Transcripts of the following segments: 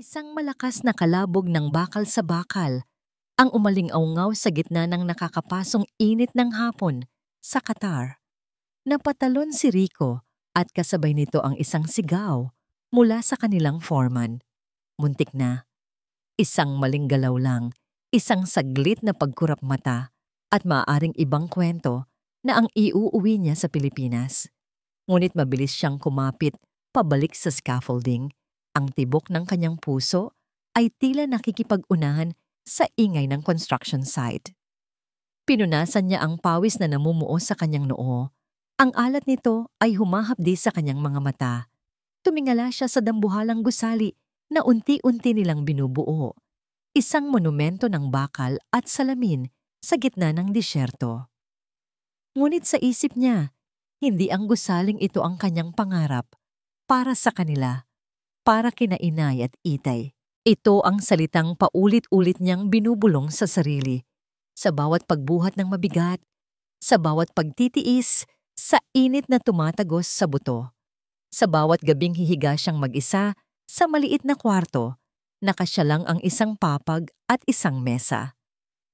Isang malakas na kalabog ng bakal sa bakal ang umaling-awngaw sa gitna ng nakakapasong init ng hapon sa Qatar. Napatalon si Rico at kasabay nito ang isang sigaw mula sa kanilang foreman. Muntik na. Isang maling galaw lang, isang saglit na pagkurap mata at maaaring ibang kwento na ang iuuwi niya sa Pilipinas. Ngunit mabilis siyang kumapit pabalik sa scaffolding. Ang tibok ng kanyang puso ay tila nakikipag-unahan sa ingay ng construction site. Pinunasan niya ang pawis na namumuo sa kanyang noo. Ang alat nito ay humahapdi sa kanyang mga mata. Tumingala siya sa dambuhalang gusali na unti-unti nilang binubuo. Isang monumento ng bakal at salamin sa gitna ng disyerto. Ngunit sa isip niya, hindi ang gusaling ito ang kanyang pangarap para sa kanila, para kina Inay at Itay. Ito ang salitang paulit-ulit niyang binubulong sa sarili. Sa bawat pagbuhat ng mabigat, sa bawat pagtitiis, sa init na tumatagos sa buto. Sa bawat gabing hihiga siyang mag-isa sa maliit na kwarto, nakasya lang ang isang papag at isang mesa.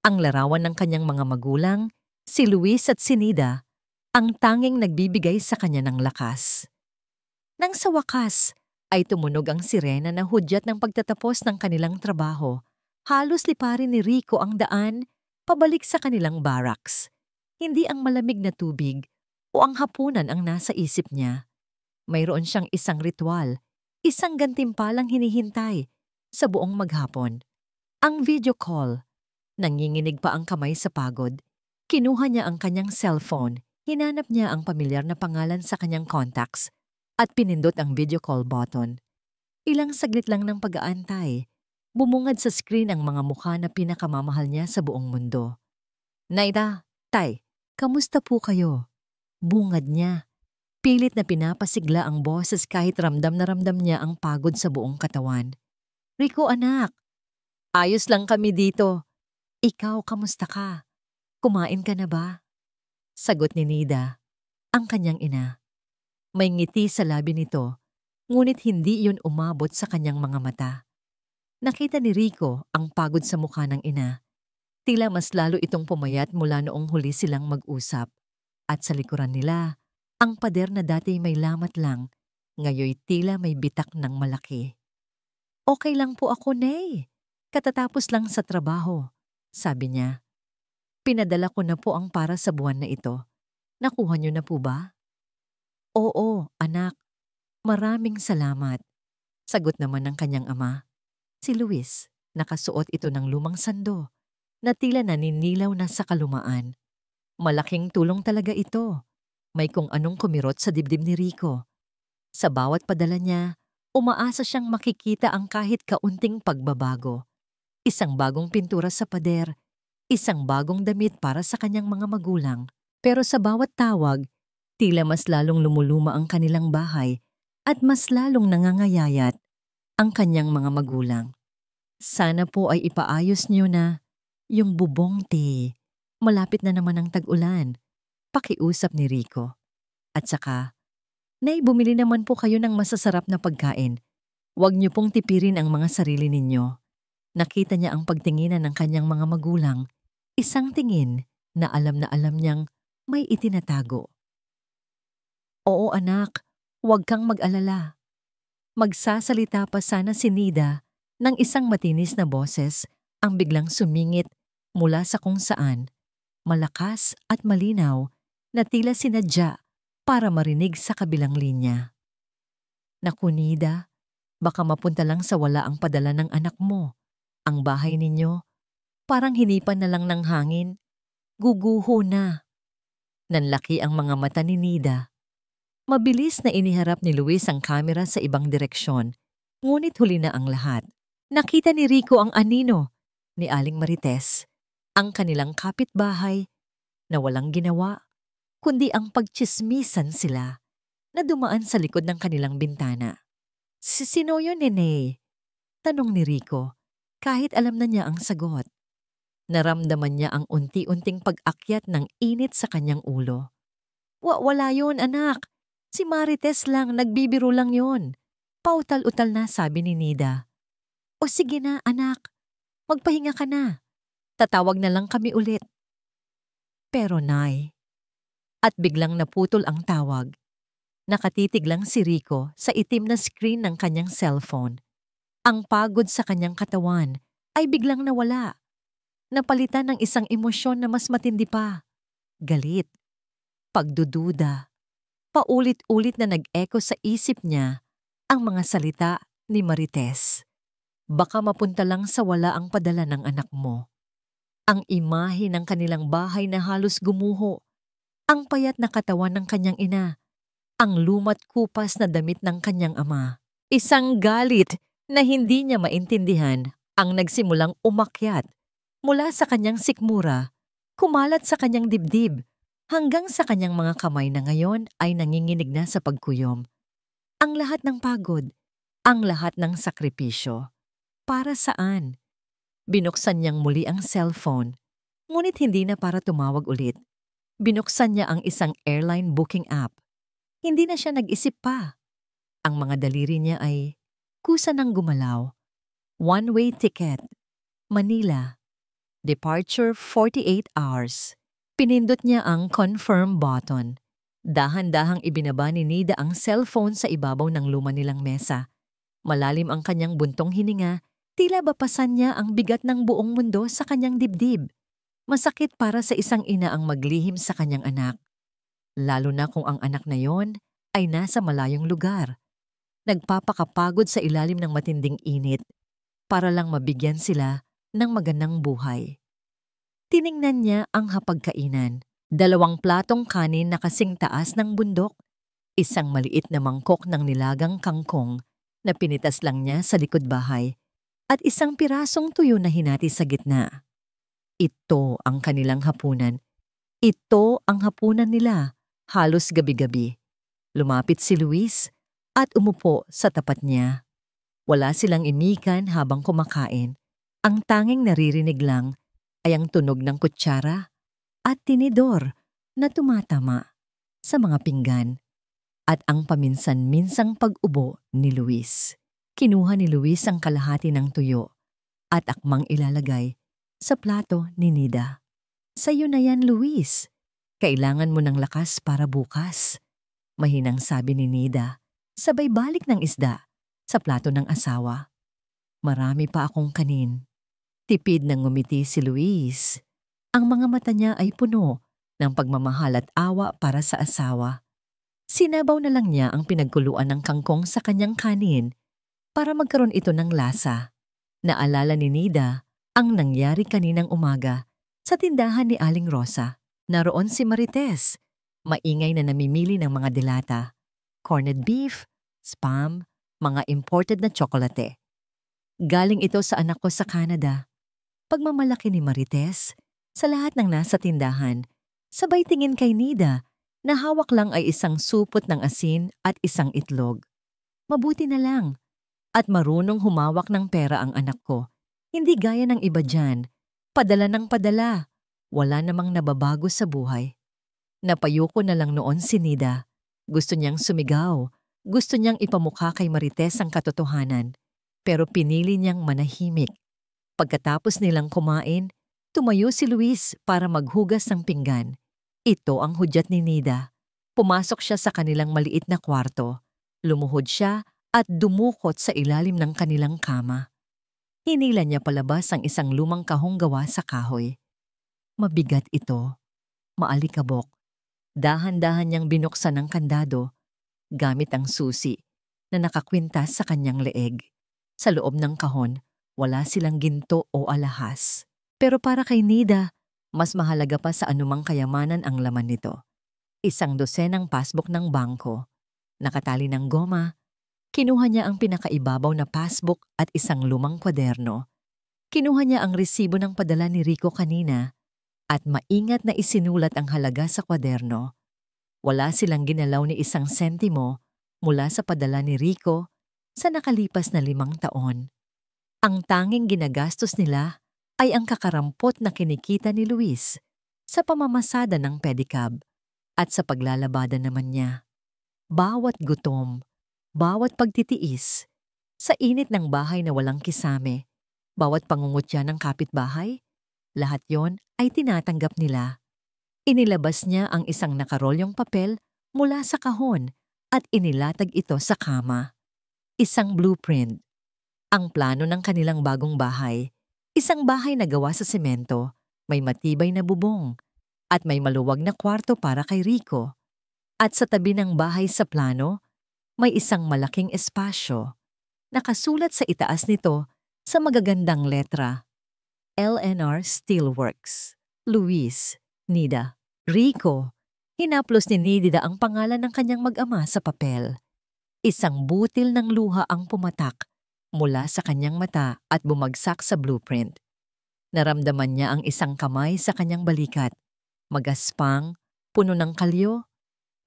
Ang larawan ng kanyang mga magulang, si Luis at si Nida, ang tanging nagbibigay sa kanya ng lakas. Nang sa wakas, ay tumunog ang sirena na hudyat ng pagtatapos ng kanilang trabaho. Halos liparin ni Rico ang daan pabalik sa kanilang barracks. Hindi ang malamig na tubig o ang hapunan ang nasa isip niya. Mayroon siyang isang ritual, isang gantimpalang hinihintay sa buong maghapon. Ang video call. Nanginginig pa ang kamay sa pagod. Kinuha niya ang kanyang cellphone, hinanap niya ang pamilyar na pangalan sa kanyang contacts at pinindot ang video call button. Ilang saglit lang ng pag-aantay, bumungad sa screen ang mga mukha na pinakamamahal niya sa buong mundo. Naida, Tay, kamusta po kayo? Bungad niya. Pilit na pinapasigla ang boses kahit ramdam na ramdam niya ang pagod sa buong katawan. Rico anak, ayos lang kami dito. Ikaw kamusta ka? Kumain ka na ba? Sagot ni Nida, ang kanyang ina. May ngiti sa labi nito, ngunit hindi iyon umabot sa kanyang mga mata. Nakita ni Rico ang pagod sa mukha ng ina. Tila mas lalo itong pumayat mula noong huli silang mag-usap. At sa likuran nila, ang pader na dati may lamat lang, ngayoy tila may bitak ng malaki. Okay lang po ako, Nay. Katatapos lang sa trabaho, sabi niya. Pinadala ko na po ang para sa buwan na ito. Nakuha niyo na po ba? Oo, anak. Maraming salamat. Sagot naman ng kanyang ama. Si Luis, nakasuot ito ng lumang sando, na tila naninilaw na sa kalumaan. Malaking tulong talaga ito. May kung anong kumirot sa dibdib ni Rico. Sa bawat padala niya, umaasa siyang makikita ang kahit kaunting pagbabago. Isang bagong pintura sa pader, isang bagong damit para sa kanyang mga magulang. Pero sa bawat tawag, tila mas lalong lumuluma ang kanilang bahay at mas lalong nangangayayat ang kanyang mga magulang. Sana po ay ipaayos niyo na yung bubong, Te. Malapit na naman ang tag-ulan. Pakiusap ni Rico. At saka, Nay, bumili naman po kayo ng masasarap na pagkain. Huwag niyo pong tipirin ang mga sarili ninyo. Nakita niya ang pagtinginan ng kanyang mga magulang. Isang tingin na alam niyang may itinatago. Oo anak, huwag kang mag-alala. Magsasalita pa sana si Nida ng isang matinis na boses ang biglang sumingit mula sa kung saan, malakas at malinaw na tila sinadya para marinig sa kabilang linya. Naku Nida, baka mapunta lang sa wala ang padala ng anak mo. Ang bahay ninyo, parang hinipan na lang ng hangin. Guguho na. Nanlaki ang mga mata ni Nida. Mabilis na iniharap ni Luis ang kamera sa ibang direksyon, ngunit huli na ang lahat. Nakita ni Rico ang anino ni Aling Marites, ang kanilang kapitbahay na walang ginawa, kundi ang pagtsismisan sila na dumaan sa likod ng kanilang bintana. Sino yun, Nene? Tanong ni Rico, kahit alam na niya ang sagot. Naramdaman niya ang unti-unting pag-akyat ng init sa kanyang ulo. Wala yun, anak. Si Marites lang, nagbibiro lang yon. Pautal-utal na sabi ni Nida. O sige na, anak. Magpahinga ka na. Tatawag na lang kami ulit. Pero Nay, at biglang naputol ang tawag. Nakatitig lang si Rico sa itim na screen ng kanyang cellphone. Ang pagod sa kanyang katawan ay biglang nawala. Napalitan ng isang emosyon na mas matindi pa. Galit. Pagdududa. Paulit-ulit na nag-echo sa isip niya ang mga salita ni Marites. Baka mapunta lang sa wala ang padala ng anak mo. Ang imahe ng kanilang bahay na halos gumuho. Ang payat na katawan ng kanyang ina. Ang lumat kupas na damit ng kanyang ama. Isang galit na hindi niya maintindihan ang nagsimulang umakyat mula sa kanyang sikmura, kumalat sa kanyang dibdib, hanggang sa kanyang mga kamay na ngayon ay nanginginig na sa pagkuyom. Ang lahat ng pagod, ang lahat ng sakripisyo. Para saan? Binuksan niyang muli ang cellphone, ngunit hindi na para tumawag ulit. Binuksan niya ang isang airline booking app. Hindi na siya nag-isip pa. Ang mga daliri niya ay kusa ng gumalaw. One-way ticket. Manila. Departure 48 hours. Pinindot niya ang confirm button. Dahan-dahang ibinaba ni Nida ang cellphone sa ibabaw ng luma nilang mesa. Malalim ang kanyang buntong hininga, tila bapasan niya ang bigat ng buong mundo sa kanyang dibdib. Masakit para sa isang ina ang maglihim sa kanyang anak. Lalo na kung ang anak na yon ay nasa malayong lugar. Nagpapakapagod sa ilalim ng matinding init para lang mabigyan sila ng magandang buhay. Tiningnan niya ang hapagkainan. 2 platong kanin na kasing taas ng bundok. Isang maliit na mangkok ng nilagang kangkong na pinitas lang niya sa likod bahay. At isang pirasong tuyo na hinati sa gitna. Ito ang kanilang hapunan. Ito ang hapunan nila, halos gabi-gabi. Lumapit si Luis at umupo sa tapat niya. Wala silang imikan habang kumakain. Ang tanging naririnig lang ay ang tunog ng kutsara at tinidor na tumatama sa mga pinggan at ang paminsan-minsang pag-ubo ni Luis. Kinuha ni Luis ang kalahati ng tuyo at akmang ilalagay sa plato ni Nida. Sa'yo na yan, Luis. Kailangan mo ng lakas para bukas. Mahinang sabi ni Nida, sabay balik ng isda sa plato ng asawa. Marami pa akong kanin. Tipid nang ngumiti si Luis. Ang mga mata niya ay puno ng pagmamahal at awa para sa asawa. Sinabaw na lang niya ang pinagkuluan ng kangkong sa kanyang kanin para magkaroon ito ng lasa. Naalala ni Nida ang nangyari kaninang umaga sa tindahan ni Aling Rosa. Naroon si Marites, maingay na namimili ng mga delata, corned beef, spam, mga imported na tsokolate. Galing ito sa anak ko sa Canada. Pagmamalaki ni Marites sa lahat ng nasa tindahan, sabay tingin kay Nida na hawak lang ay isang supot ng asin at isang itlog. Mabuti na lang. At marunong humawak ng pera ang anak ko. Hindi gaya ng iba dyan. Padala ng padala. Wala namang nababago sa buhay. Napayuko na lang noon si Nida. Gusto niyang sumigaw. Gusto niyang ipamukha kay Marites ang katotohanan. Pero pinili niyang manahimik. Pagkatapos nilang kumain, tumayo si Luis para maghugas ng pinggan. Ito ang hudyat ni Nida. Pumasok siya sa kanilang maliit na kwarto. Lumuhod siya at dumukot sa ilalim ng kanilang kama. Hinila niya palabas ang isang lumang kahong gawa sa kahoy. Mabigat ito. Maalikabok. Dahan-dahan niyang binuksan ang kandado gamit ang susi na nakakwintas sa kanyang leeg. Sa loob ng kahon, wala silang ginto o alahas. Pero para kay Nida, mas mahalaga pa sa anumang kayamanan ang laman nito. 1 dosenang passbook ng bangko, nakatali ng goma. Kinuha niya ang pinakaibabaw na passbook at isang lumang kwaderno. Kinuha niya ang resibo ng padala ni Rico kanina at maingat na isinulat ang halaga sa kwaderno. Wala silang ginalaw ni 1 sentimo mula sa padala ni Rico sa nakalipas na 5 taon. Ang tanging ginagastos nila ay ang kakarampot na kinikita ni Luis sa pamamasada ng pedicab at sa paglalabada naman niya. Bawat gutom, bawat pagtitiis, Sa init ng bahay na walang kisame, bawat pangungutya ng kapitbahay, lahat yon ay tinatanggap nila. Inilabas niya ang isang nakarolyong papel mula sa kahon at inilatag ito sa kama. Isang blueprint. Ang plano ng kanilang bagong bahay. Isang bahay na gawa sa semento, may matibay na bubong, at may maluwag na kwarto para kay Rico. At sa tabi ng bahay sa plano, may isang malaking espasyo. Nakasulat sa itaas nito sa magagandang letra. LNR Steelworks. Luis, Nida, Rico. Hinaplos ni Nida ang pangalan ng kanyang mag-ama sa papel. Isang butil ng luha ang pumatak mula sa kanyang mata at bumagsak sa blueprint. Naramdaman niya ang isang kamay sa kanyang balikat. Magaspang, puno ng kalyo,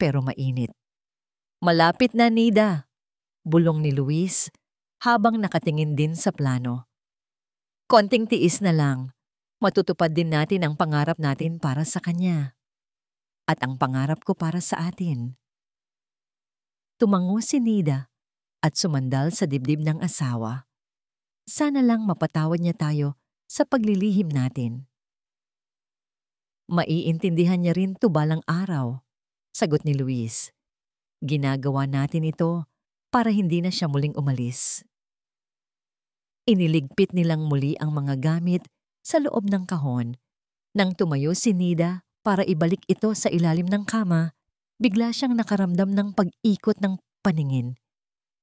pero mainit. Malapit na, Nida, bulong ni Luis habang nakatingin din sa plano. Konting tiis na lang, matutupad din natin ang pangarap natin para sa kanya. At ang pangarap ko para sa atin. Tumango si Nida at sumandal sa dibdib ng asawa. Sana lang mapatawad niya tayo sa paglilihim natin. Maiintindihan niya rin 'to balang araw, sagot ni Luis. Ginagawa natin ito para hindi na siya muling umalis. Iniligpit nilang muli ang mga gamit sa loob ng kahon. Nang tumayo si Nida para ibalik ito sa ilalim ng kama, bigla siyang nakaramdam ng pag-ikot ng paningin.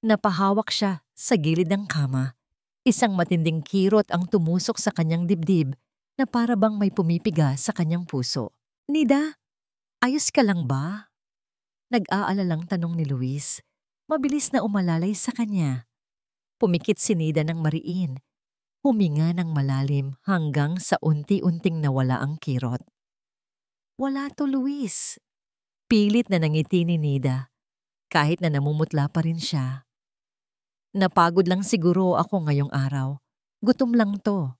Napahawak siya sa gilid ng kama. Isang matinding kirot ang tumusok sa kanyang dibdib na para bang may pumipiga sa kanyang puso. Nida, ayos ka lang ba? Nag-aalalang tanong ni Luis. Mabilis na umalalay sa kanya. Pumikit si Nida ng mariin. Huminga ng malalim hanggang sa unti-unting nawala ang kirot. Wala to, Luis. Pilit na nangiti ni Nida, kahit na namumutla pa rin siya. Napagod lang siguro ako ngayong araw. Gutom lang to.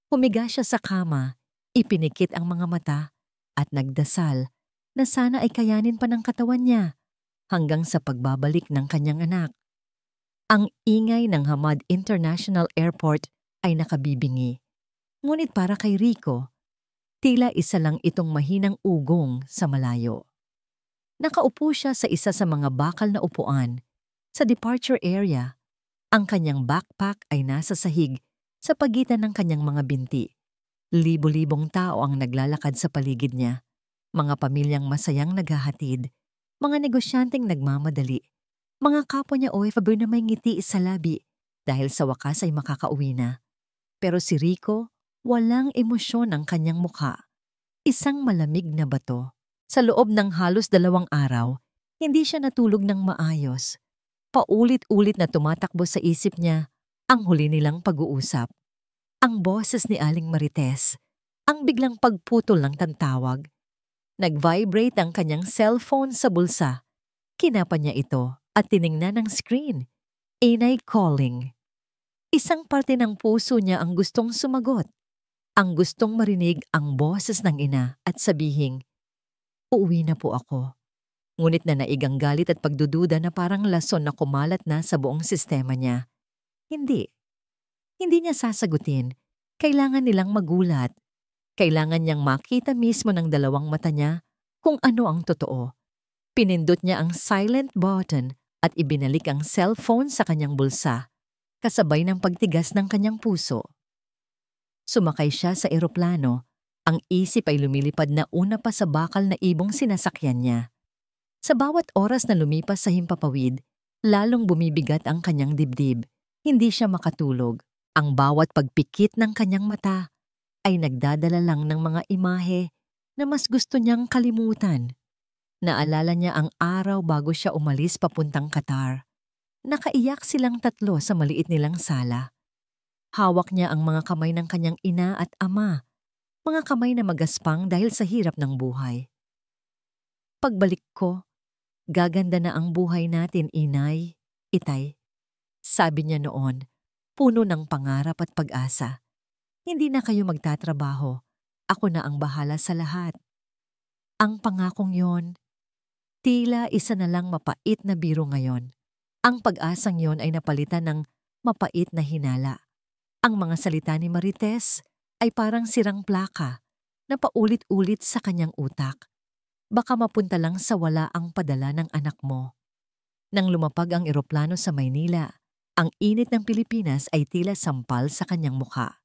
Humiga siya sa kama, ipinikit ang mga mata at nagdasal na sana ay kayanin pa ng katawan niya hanggang sa pagbabalik ng kanyang anak. Ang ingay ng Hamad International Airport ay nakabibingi. Ngunit para kay Rico, tila isa lang itong mahinang ugong sa malayo. Nakaupo siya sa isa sa mga bakal na upuan. Sa departure area, ang kanyang backpack ay nasa sahig sa pagitan ng kanyang mga binti. Libo-libong tao ang naglalakad sa paligid niya. Mga pamilyang masayang naghahatid, mga negosyanteng nagmamadali, mga kapwa niya OFW na may ngiti sa labi dahil sa wakas ay makakauwi na. Pero si Rico, walang emosyon ang kanyang mukha. Isang malamig na bato. Sa loob ng halos 2 araw, hindi siya natulog ng maayos. Paulit-ulit na tumatakbo sa isip niya ang huli nilang pag-uusap. Ang boses ni Aling Marites, ang biglang pagputol ng tantawag. Nag-vibrate ang kanyang cellphone sa bulsa. Kinapa niya ito at tiningnan ang screen. Inay calling. Isang parte ng puso niya ang gustong sumagot. Ang gustong marinig ang boses ng ina at sabihing, uuwi na po ako. Ngunit nanaigang galit at pagdududa na parang lason na kumalat na sa buong sistema niya. Hindi. Hindi niya sasagutin. Kailangan nilang magulat. Kailangan niyang makita mismo ng 2 mata niya kung ano ang totoo. Pinindot niya ang silent button at ibinalik ang cellphone sa kanyang bulsa, kasabay ng pagtigas ng kanyang puso. Sumakay siya sa eroplano. Ang isip ay lumilipad na una pa sa bakal na ibong sinasakyan niya. Sa bawat oras na lumipas sa himpapawid, lalong bumibigat ang kanyang dibdib. Hindi siya makatulog. Ang bawat pagpikit ng kanyang mata ay nagdadala lang ng mga imahe na mas gusto niyang kalimutan. Naalala niya ang araw bago siya umalis papuntang Qatar. Nakaiyak silang 3 sa maliit nilang sala. Hawak niya ang mga kamay ng kanyang ina at ama, mga kamay na magaspang dahil sa hirap ng buhay. Pagbalik ko, gaganda na ang buhay natin, inay, itay. Sabi niya noon, puno ng pangarap at pag-asa. Hindi na kayo magtatrabaho, ako na ang bahala sa lahat. Ang pangakong yon, tila isa na lang mapait na biro ngayon. Ang pag-asang yon ay napalitan ng mapait na hinala. Ang mga salita ni Marites ay parang sirang plaka na paulit-ulit sa kanyang utak. Baka mapunta lang sa wala ang padala ng anak mo. Nang lumapag ang eroplano sa Maynila, ang init ng Pilipinas ay tila sampal sa kanyang mukha.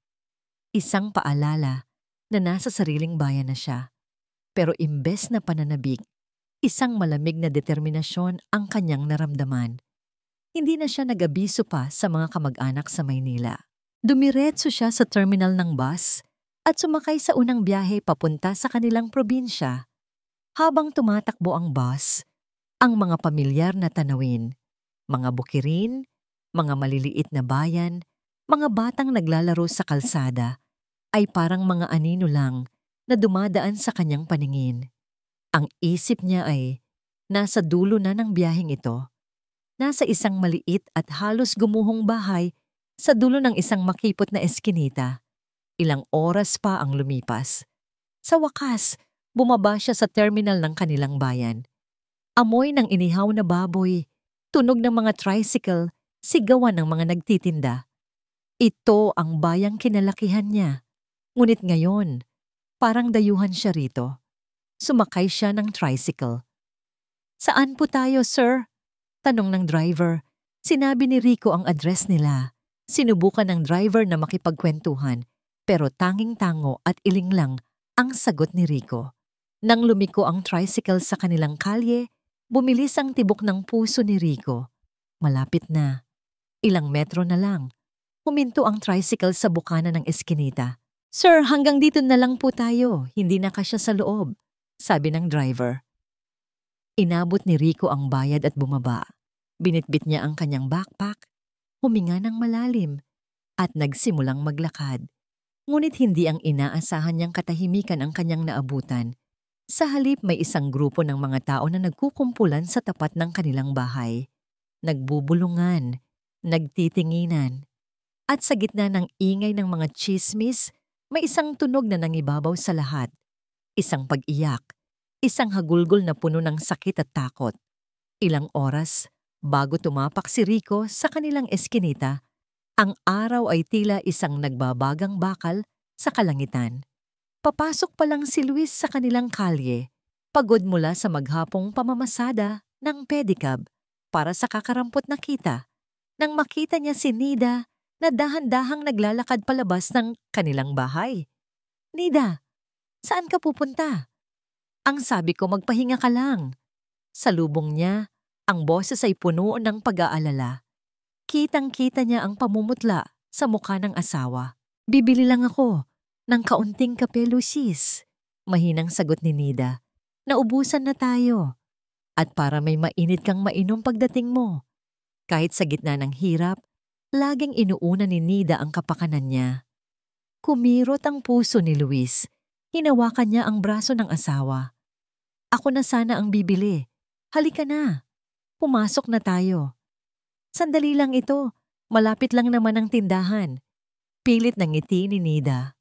Isang paalala na nasa sariling bayan na siya. Pero imbes na pananabik, isang malamig na determinasyon ang kanyang naramdaman. Hindi na siya nag-abiso pa sa mga kamag-anak sa Maynila. Dumiretso siya sa terminal ng bus at sumakay sa unang biyahe papunta sa kanilang probinsya. Habang tumatakbo ang bus, ang mga pamilyar na tanawin, mga bukirin, mga maliliit na bayan, mga batang naglalaro sa kalsada, ay parang mga anino lang na dumadaan sa kanyang paningin. Ang isip niya ay nasa dulo na ng biyaheng ito. Nasa isang maliit at halos gumuhong bahay sa dulo ng isang makipot na eskinita. Ilang oras pa ang lumipas. Sa wakas, bumaba siya sa terminal ng kanilang bayan. Amoy ng inihaw na baboy, tunog ng mga tricycle, sigawan ng mga nagtitinda. Ito ang bayang kinalakihan niya. Ngunit ngayon, parang dayuhan siya rito. Sumakay siya ng tricycle. "Saan po tayo, sir?" tanong ng driver. Sinabi ni Rico ang address nila. Sinubukan ng driver na makipagkwentuhan, pero tanging-tango at iling lang ang sagot ni Rico. Nang lumiko ang tricycle sa kanilang kalye, bumilis ang tibok ng puso ni Rico. Malapit na. Ilang metro na lang. Huminto ang tricycle sa bukana ng eskinita. "Sir, hanggang dito na lang po tayo. Hindi na kasya sa loob," sabi ng driver. Inabot ni Rico ang bayad at bumaba. Binitbit niya ang kanyang backpack, huminga ng malalim, at nagsimulang maglakad. Ngunit hindi ang inaasahan niyang katahimikan ang kanyang naabutan. Sa halip may isang grupo ng mga tao na nagkukumpulan sa tapat ng kanilang bahay. Nagbubulungan, nagtitinginan. At sa gitna ng ingay ng mga tsismis, may isang tunog na nangibabaw sa lahat. Isang pag-iyak, isang hagulgol na puno ng sakit at takot. Ilang oras bago tumapak si Rico sa kanilang eskinita, ang araw ay tila isang nagbabagang bakal sa kalangitan. Papasok pa lang si Luis sa kanilang kalye, pagod mula sa maghapong pamamasada ng pedicab para sa kakarampot na kita, nang makita niya si Nida na dahan-dahang naglalakad palabas ng kanilang bahay. "Nida, saan ka pupunta?" "Ang sabi ko, magpahinga ka lang." Salubong niya, ang boses ay puno ng pag-aalala. Kitang-kita niya ang pamumutla sa mukha ng asawa. "Bibili lang ako ng kaunting kape, Lucis," mahinang sagot ni Nida. "Naubusan na tayo. At para may mainit kang mainom pagdating mo." Kahit sa gitna ng hirap, laging inuuna ni Nida ang kapakanan niya. Kumirot ang puso ni Luis. Hinawakan niya ang braso ng asawa. "Ako na sana ang bibili. Halika na. Pumasok na tayo." "Sandali lang ito. Malapit lang naman ang tindahan." Pilit ng ngiti ni Nida.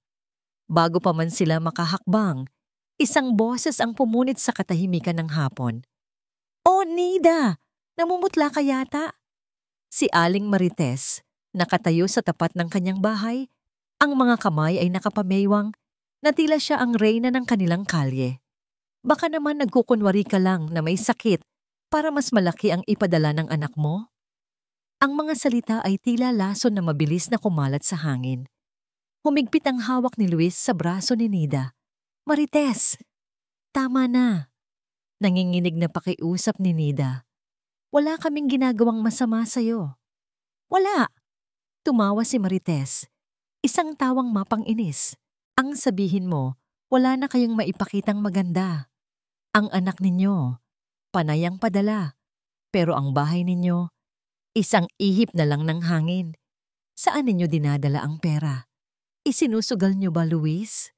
Bago pa man sila makahakbang, isang boses ang pumunit sa katahimikan ng hapon. "Oh, Nida! Namumutla ka yata?" Si Aling Marites, nakatayo sa tapat ng kanyang bahay, ang mga kamay ay nakapameywang, na tila siya ang reyna ng kanilang kalye. "Baka naman nagkukunwari ka lang na may sakit para mas malaki ang ipadala ng anak mo?" Ang mga salita ay tila lason na mabilis na kumalat sa hangin. Humigpit ang hawak ni Luis sa braso ni Nida. "Marites, tama na." Nanginginig na pakiusap ni Nida. "Wala kaming ginagawang masama sa'yo." "Wala." Tumawa si Marites. Isang tawang mapang-inis. "Ang sabihin mo, wala na kayong maipakitang maganda. Ang anak ninyo, panay ang padala. Pero ang bahay ninyo, isang ihip na lang ng hangin. Saan ninyo dinadala ang pera? Isinusugal niyo ba, Luis?"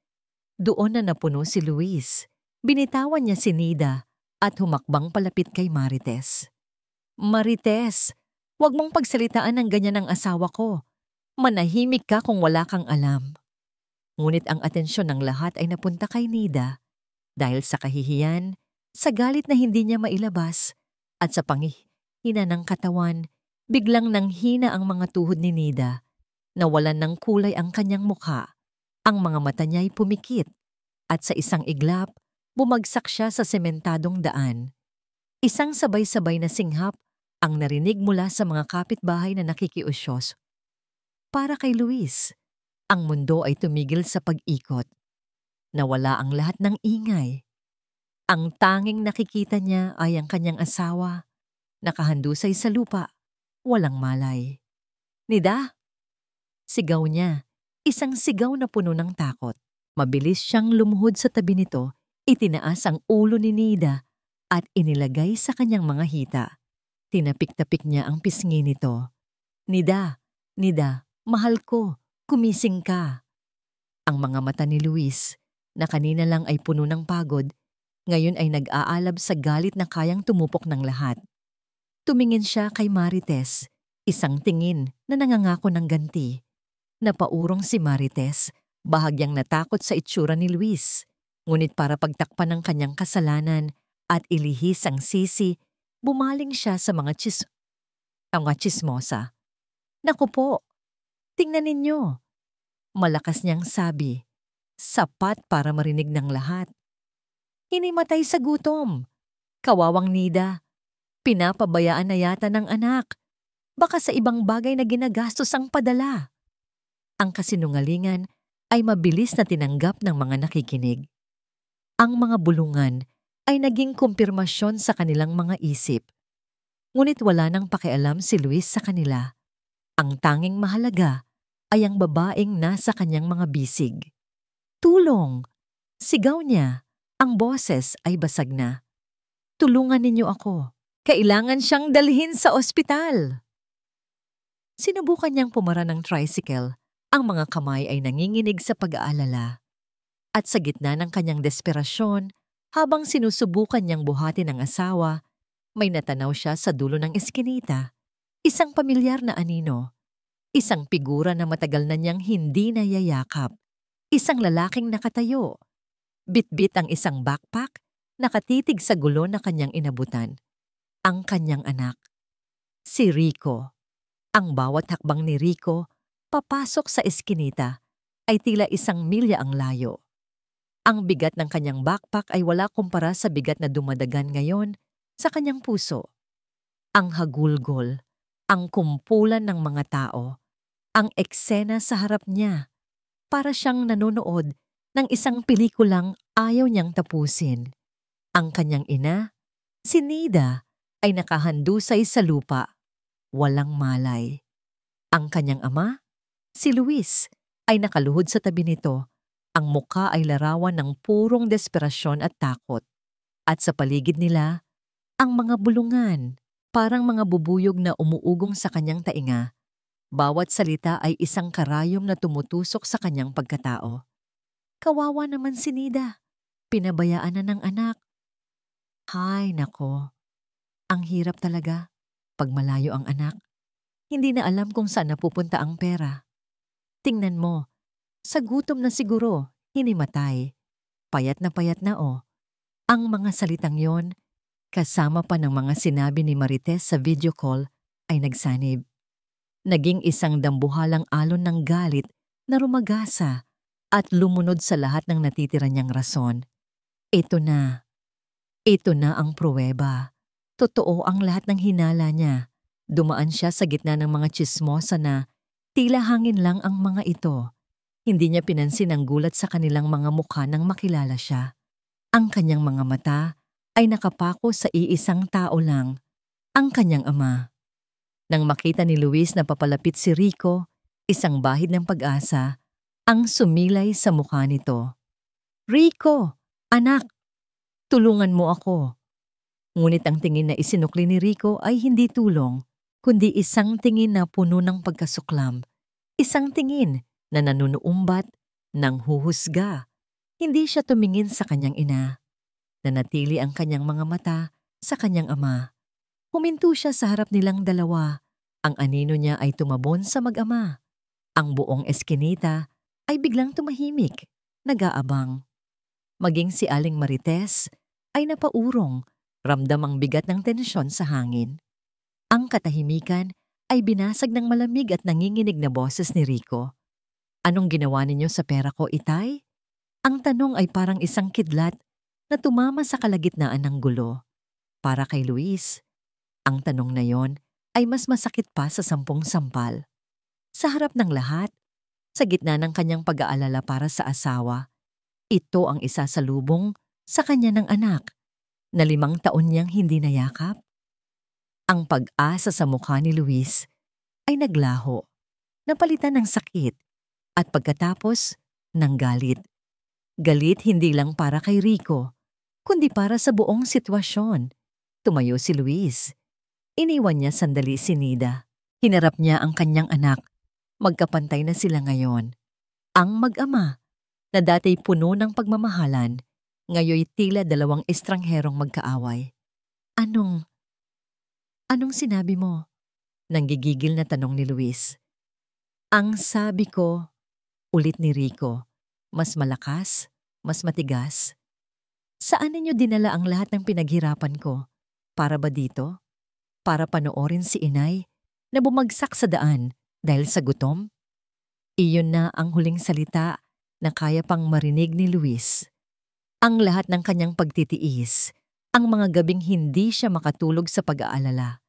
Doon na napuno si Luis. Binitawan niya si Nida at humakbang palapit kay Marites. "Marites, huwag mong pagsalitaan ng ganyan ang asawa ko. Manahimik ka kung wala kang alam." Ngunit ang atensyon ng lahat ay napunta kay Nida dahil sa kahihiyan, sa galit na hindi niya mailabas, at sa panghihina ng katawan, Biglang nanghina ang mga tuhod ni Nida. Nawalan ng kulay ang kanyang mukha. Ang mga mata niya'y pumikit. At sa isang iglap, bumagsak siya sa sementadong daan. Isang sabay-sabay na singhap ang narinig mula sa mga kapitbahay na nakikiusyos. Para kay Luis, ang mundo ay tumigil sa pag-ikot. Nawala ang lahat ng ingay. Ang tanging nakikita niya ay ang kanyang asawa, nakahandusay sa lupa, walang malay. "Nida!" Sigaw niya, isang sigaw na puno ng takot. Mabilis siyang lumuhod sa tabi nito, itinaas ang ulo ni Nida at inilagay sa kanyang mga hita. Tinapik-tapik niya ang pisngi nito. "Nida, Nida, mahal ko, kumising ka." Ang mga mata ni Luis, na kanina lang ay puno ng pagod, ngayon ay nag-aalab sa galit na kayang tumupok ng lahat. Tumingin siya kay Marites, isang tingin na nangangako ng ganti. Napaurong si Marites, bahagyang natakot sa itsura ni Luis. Ngunit para pagtakpan ng kanyang kasalanan at ilihis ang sisi, bumaling siya sa mga chismosa. "Naku po, tingnan ninyo." Malakas niyang sabi, sapat para marinig ng lahat. "Hinimatay sa gutom. Kawawang Nida. Pinapabayaan na yata ng anak. Baka sa ibang bagay na ginagastos ang padala." Ang kasinungalingan ay mabilis na tinanggap ng mga nakikinig. Ang mga bulungan ay naging kumpirmasyon sa kanilang mga isip. Ngunit wala nang pakialam si Luis sa kanila. Ang tanging mahalaga ay ang babaeng nasa kanyang mga bisig. "Tulong!" Sigaw niya. Ang boses ay basag na. "Tulungan ninyo ako. Kailangan siyang dalhin sa ospital." Sinubukan niyang pumara ng tricycle. Ang mga kamay ay nanginginig sa pag-aalala. At sa gitna ng kanyang desperasyon, habang sinusubukan niyang buhatin ang asawa, may natanaw siya sa dulo ng eskinita. Isang pamilyar na anino. Isang figura na matagal na niyang hindi nayayakap. Isang lalaking nakatayo. Bitbit ang isang backpack, nakatitig sa gulo na kanyang inabutan. Ang kanyang anak. Si Rico. Ang bawat hakbang ni Rico, papasok sa eskinita, ay tila 1 milya ang layo. Ang bigat ng kanyang backpack ay wala kumpara sa bigat na dumadagan ngayon sa kanyang puso. Ang hagulgol, ang kumpulan ng mga tao, ang eksena sa harap niya, para siyang nanonood ng isang pelikulang ayaw niyang tapusin. Ang kanyang ina, si Nida, ay nakahandusay sa lupa, walang malay. Ang kanyang ama, si Luis, ay nakaluhod sa tabi nito. Ang mukha ay larawan ng purong desperasyon at takot. At sa paligid nila, ang mga bulungan, parang mga bubuyog na umuugong sa kanyang tainga. Bawat salita ay isang karayom na tumutusok sa kanyang pagkatao. Kawawa naman si Nida. Pinabayaan na ng anak. Hay nako, ang hirap talaga pag malayo ang anak. Hindi na alam kung saan napupunta ang pera. Tingnan mo, sa gutom na siguro, hinimatay. Payat na o. Ang mga salitang yon, kasama pa ng mga sinabi ni Marites sa video call, ay nagsanib. Naging isang dambuhalang alon ng galit na rumagasa at lumunod sa lahat ng natitira niyang rason. Ito na ang pruweba. Totoo ang lahat ng hinala niya. Dumaan siya sa gitna ng mga tsismosa na tila hangin lang ang mga ito. Hindi niya pinansin ang gulat sa kanilang mga mukha nang makilala siya. Ang kanyang mga mata ay nakapako sa iisang tao lang, ang kanyang ama. Nang makita ni Luis na papalapit si Rico, isang bahid ng pag-asa, ang sumilay sa mukha nito. "Rico, anak, tulungan mo ako." Ngunit ang tingin na isinukli ni Rico ay hindi tulong, kundi isang tingin na puno ng pagkasuklam. Isang tingin na nanunuumbat ng huhusga. Hindi siya tumingin sa kanyang ina. Nanatili ang kanyang mga mata sa kanyang ama. Huminto siya sa harap nilang dalawa. Ang anino niya ay tumabon sa mag-ama. Ang buong eskinita ay biglang tumahimik, nag-aabang. Maging si Aling Marites ay napaurong, ramdam ang bigat ng tensyon sa hangin. Ang katahimikan ay binasag ng malamig at nanginginig na boses ni Rico. Anong ginawa ninyo sa pera ko, Itay? Ang tanong ay parang isang kidlat na tumama sa kalagitnaan ng gulo. Para kay Luis, ang tanong na yon ay mas masakit pa sa 10 sampal. Sa harap ng lahat, sa gitna ng kanyang pag-aalala para sa asawa, ito ang isasalubong sa kanya ng anak na 5 taon niyang hindi nayakap. Ang pag-asa sa mukha ni Luis ay naglaho, napalitan ng sakit at pagkatapos ng galit. Galit hindi lang para kay Rico, kundi para sa buong sitwasyon. Tumayo si Luis. Iniwan niya sandali si Nida. Hinarap niya ang kanyang anak. Magkapantay na sila ngayon. Ang mag-ama, na dati puno ng pagmamahalan, ngayoy tila 2 estrangherong magkaaway. Anong sinabi mo? Nanggigigil na tanong ni Luis. Ang sabi ko, ulit ni Rico, mas malakas, mas matigas. Saan ninyo dinala ang lahat ng pinaghirapan ko? Para ba dito? Para panoorin si inay na bumagsak sa daan dahil sa gutom? Iyon na ang huling salita na kaya pang marinig ni Luis. Ang lahat ng kanyang pagtitiis, ang mga gabing hindi siya makatulog sa pag-aalala,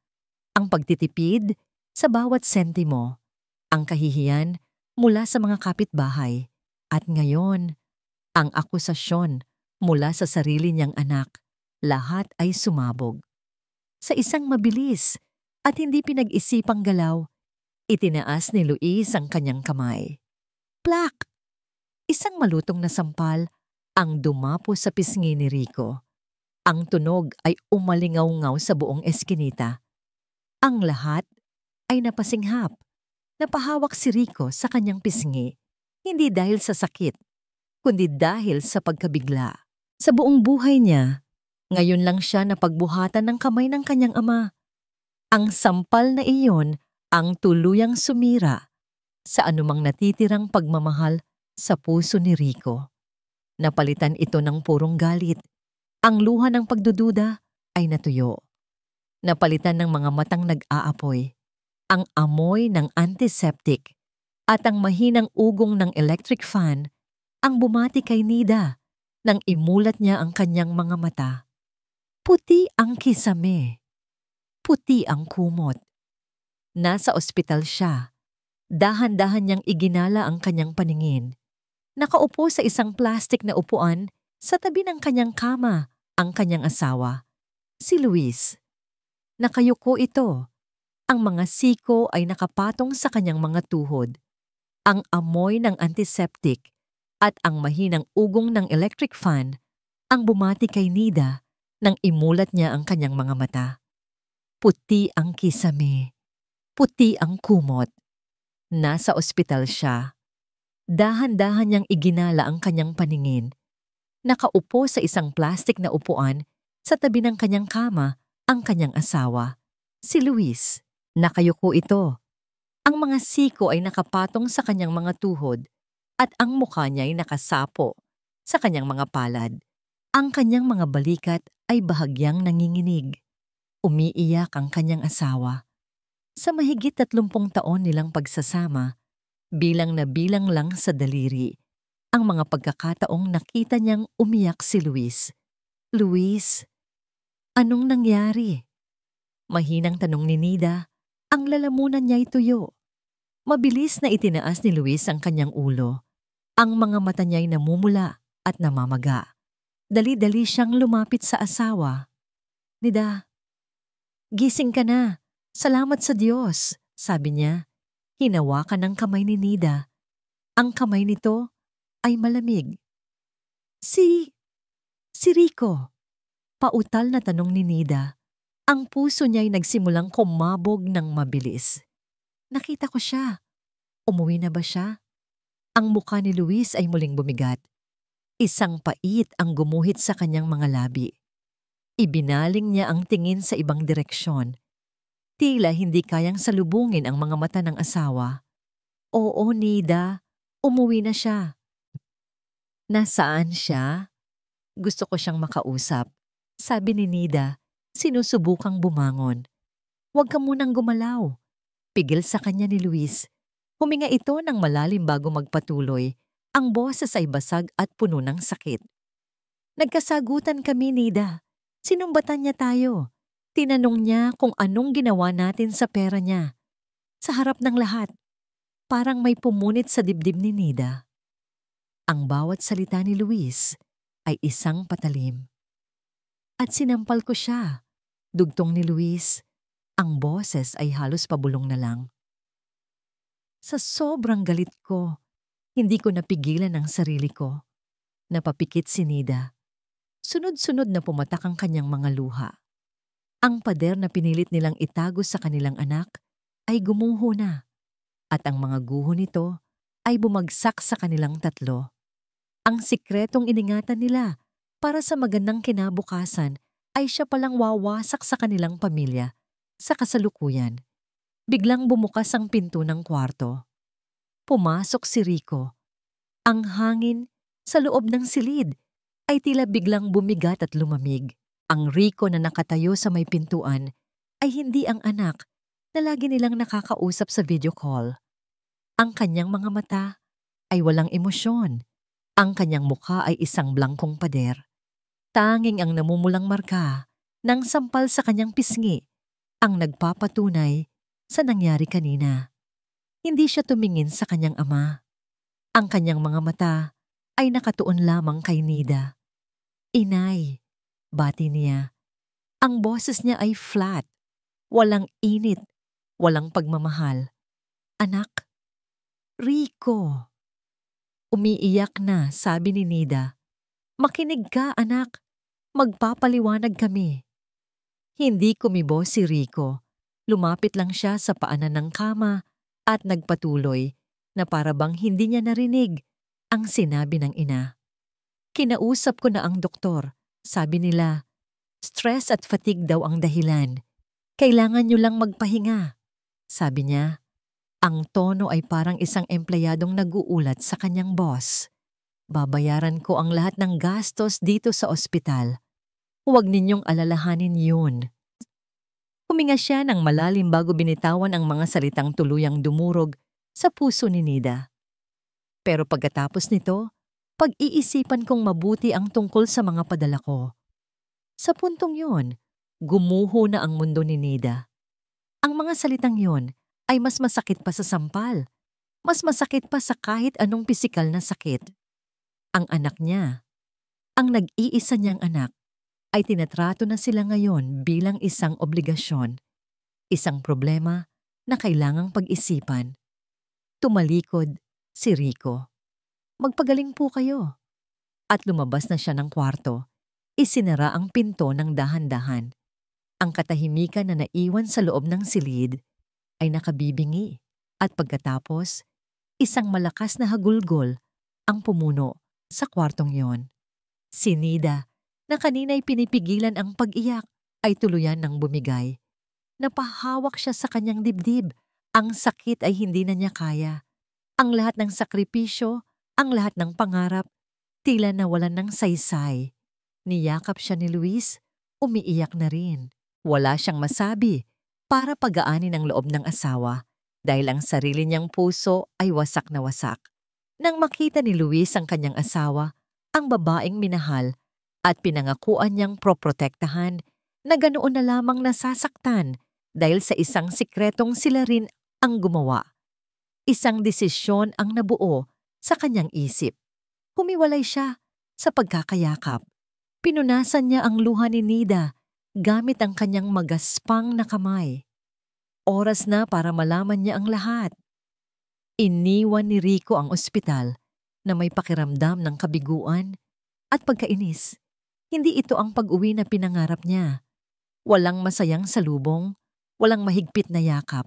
ang pagtitipid sa bawat sentimo, ang kahihiyan mula sa mga kapitbahay, at ngayon, ang akusasyon mula sa sarili niyang anak, lahat ay sumabog. Sa isang mabilis at hindi pinag-isipang galaw, itinaas ni Luis ang kanyang kamay. Plak! Isang malutong na sampal ang dumapo sa pisngi ni Rico. Ang tunog ay umalingaw-ngaw sa buong eskinita. Ang lahat ay napasinghap. Napahawak si Rico sa kanyang pisngi, hindi dahil sa sakit, kundi dahil sa pagkabigla. Sa buong buhay niya, ngayon lang siya napagbuhatan ng kamay ng kanyang ama. Ang sampal na iyon ang tuluyang sumira sa anumang natitirang pagmamahal sa puso ni Rico. Napalitan ito ng purong galit. Ang luha ng pagdududa ay natuyo. Napalitan ng mga matang nag-aapoy, ang amoy ng antiseptic at ang mahinang ugong ng electric fan ang bumati kay Nida nang imulat niya ang kanyang mga mata. Puti ang kisame. Puti ang kumot. Nasa ospital siya. Dahan-dahan niyang iginala ang kanyang paningin. Nakaupo sa isang plastik na upuan sa tabi ng kanyang kama ang kanyang asawa, si Luis. Nakayuko ito. Ang mga siko ay nakapatong sa kanyang mga tuhod. Ang amoy ng antiseptic at ang mahinang ugong ng electric fan ang bumati kay Nida nang imulat niya ang kanyang mga mata. Puti ang kisame. Puti ang kumot. Nasa ospital siya. Dahan-dahan niyang iginala ang kanyang paningin. Nakaupo sa isang plastik na upuan sa tabi ng kanyang kama ang kanyang asawa, si Luis. Nakayuko ito. Ang mga siko ay nakapatong sa kanyang mga tuhod at ang mukha niya ay nakasapo sa kanyang mga palad. Ang kanyang mga balikat ay bahagyang nanginginig. Umiiyak ang kanyang asawa. Sa mahigit 30 taon nilang pagsasama, bilang na bilang lang sa daliri ang mga pagkakataong nakita niyang umiyak si Luis. Luis, anong nangyari? Mahinang tanong ni Nida, ang lalamunan niya'y tuyo. Mabilis na itinaas ni Luis ang kanyang ulo. Ang mga mata niya'y namumula at namamaga. Dali-dali siyang lumapit sa asawa. Nida, gising ka na. Salamat sa Diyos, sabi niya. Hinawakan ng kamay ni Nida. Ang kamay nito ay malamig. Si Rico. Pautal na tanong ni Nida. Ang puso niya'y nagsimulang kumabog ng mabilis. Nakita ko siya. Umuwi na ba siya? Ang mukha ni Luis ay muling bumigat. Isang pait ang gumuhit sa kanyang mga labi. Ibinaling niya ang tingin sa ibang direksyon. Tila hindi kayang salubungin ang mga mata ng asawa. Oo, Nida. Umuwi na siya. Nasaan siya? Gusto ko siyang makausap. Sabi ni Nida, sinusubukang bumangon. Huwag ka munang gumalaw. Pigil sa kanya ni Luis. Huminga ito ng malalim bago magpatuloy. Ang boses ay basag at puno ng sakit. Nagkasagutan kami, Nida. Sinumbatan niya tayo. Tinanong niya kung anong ginawa natin sa pera niya. Sa harap ng lahat, parang may pumunit sa dibdib ni Nida. Ang bawat salita ni Luis ay isang patalim. At sinampal ko siya. Dugtong ni Luis. Ang boses ay halos pabulong na lang. Sa sobrang galit ko, hindi ko napigilan ang sarili ko. Napapikit si Nida. Sunod-sunod na pumatak ang kanyang mga luha. Ang pader na pinilit nilang itago sa kanilang anak ay gumuho na. At ang mga guho nito ay bumagsak sa kanilang tatlo. Ang sikretong iningatan nila para sa magandang kinabukasan ay siya palang wawasak sa kanilang pamilya. Sa kasalukuyan, biglang bumukas ang pinto ng kwarto. Pumasok si Rico. Ang hangin sa loob ng silid ay tila biglang bumigat at lumamig. Ang Rico na nakatayo sa may pintuan ay hindi ang anak na lagi nilang nakakausap sa video call. Ang kanyang mga mata ay walang emosyon. Ang kanyang mukha ay isang blangkong pader. Tanging ang namumulang marka ng sampal sa kanyang pisngi ang nagpapatunay sa nangyari kanina. Hindi siya tumingin sa kanyang ama. Ang kanyang mga mata ay nakatuon lamang kay Nida. Inay, bati niya. Ang boses niya ay flat, walang init, walang pagmamahal. Anak, Rico. Umiiyak na, sabi ni Nida. Makinig ka, anak. Magpapaliwanag kami. Hindi kumibo si Rico. Lumapit lang siya sa paanan ng kama at nagpatuloy na para bang hindi niya narinig ang sinabi ng ina. Kinausap ko na ang doktor. Sabi nila, stress at fatigue daw ang dahilan. Kailangan niyo lang magpahinga. Sabi niya, ang tono ay parang isang empleyadong nag-uulat sa kanyang boss. Babayaran ko ang lahat ng gastos dito sa ospital. Huwag ninyong alalahanin yun. Huminga siya ng malalim bago binitawan ang mga salitang tuluyang dumurog sa puso ni Nida. Pero pagkatapos nito, pag-iisipan kong mabuti ang tungkol sa mga padala ko. Sa puntong yun, gumuho na ang mundo ni Nida. Ang mga salitang yun ay mas masakit pa sa sampal. Mas masakit pa sa kahit anong pisikal na sakit. Ang anak niya, ang nag-iisa niyang anak, ay tinatrato na sila ngayon bilang isang obligasyon, isang problema na kailangang pag-isipan. Tumalikod si Rico. Magpagaling po kayo. At lumabas na siya ng kwarto. Isinara ang pinto ng dahan-dahan. Ang katahimikan na naiwan sa loob ng silid ay nakabibingi at pagkatapos, isang malakas na hagulgol ang pumuno sa kwartong yon. Si Nida, na kanina'y pinipigilan ang pag-iyak, ay tuluyan ng bumigay. Napahawak siya sa kanyang dibdib. Ang sakit ay hindi na niya kaya. Ang lahat ng sakripisyo, ang lahat ng pangarap, tila nawalan ng saysay. Niyakap siya ni Luis, umiiyak na rin. Wala siyang masabi para pagaanin ang loob ng asawa dahil ang sarili niyang puso ay wasak na wasak. Nang makita ni Luis ang kanyang asawa, ang babaeng minahal, at pinangakuan niyang proprotektahan na ganoon na lamang nasasaktan dahil sa isang sikretong sila rin ang gumawa. Isang desisyon ang nabuo sa kanyang isip. Humiwalay siya sa pagkakayakap. Pinunasan niya ang luha ni Nida gamit ang kanyang magaspang na kamay. Oras na para malaman niya ang lahat. Iniwan ni Rico ang ospital na may pakiramdam ng kabiguan at pagkainis. Hindi ito ang pag-uwi na pinangarap niya. Walang masayang salubong, walang mahigpit na yakap.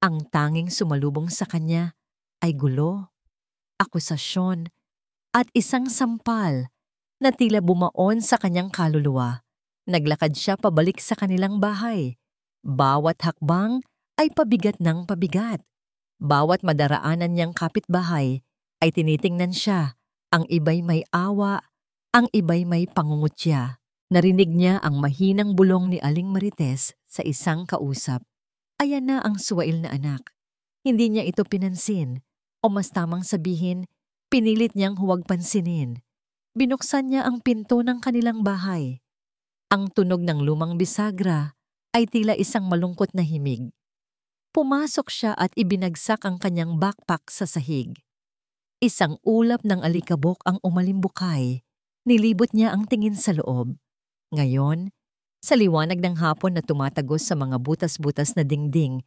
Ang tanging sumalubong sa kanya ay gulo, akusasyon, at isang sampal na tila bumaon sa kanyang kaluluwa. Naglakad siya pabalik sa kanilang bahay. Bawat hakbang ay pabigat ng pabigat. Bawat madaraanan niyang kapitbahay ay tinitingnan siya. Ang iba'y may awa, ang iba'y may pangungutya. Narinig niya ang mahinang bulong ni Aling Marites sa isang kausap. Ayan na ang suwail na anak. Hindi niya ito pinansin, o mas tamang sabihin, pinilit niyang huwag pansinin. Binuksan niya ang pinto ng kanilang bahay. Ang tunog ng lumang bisagra ay tila isang malungkot na himig. Pumasok siya at ibinagsak ang kanyang backpack sa sahig. Isang ulap ng alikabok ang umalimbukay. Nilibot niya ang tingin sa loob. Ngayon, sa liwanag ng hapon na tumatagos sa mga butas-butas na dingding,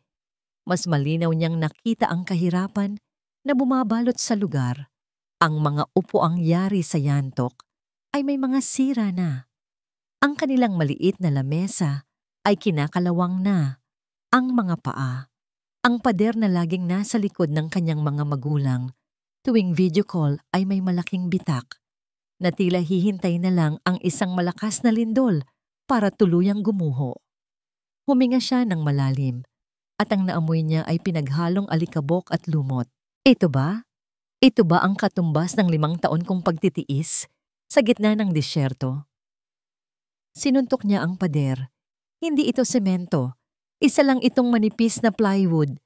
mas malinaw niyang nakita ang kahirapan na bumabalot sa lugar. Ang mga upuang yari sa yantok ay may mga sira na. Ang kanilang maliit na lamesa ay kinakalawang na. Ang mga paa, ang pader na laging nasa likod ng kanyang mga magulang, tuwing video call ay may malaking bitak na tila hihintay na lang ang isang malakas na lindol para tuluyang gumuho. Huminga siya ng malalim at ang naamoy niya ay pinaghalong alikabok at lumot. Ito ba? Ito ba ang katumbas ng 5 taon kong pagtitiis sa gitna ng disyerto? Sinuntok niya ang pader. Hindi ito semento. Isa lang itong manipis na plywood.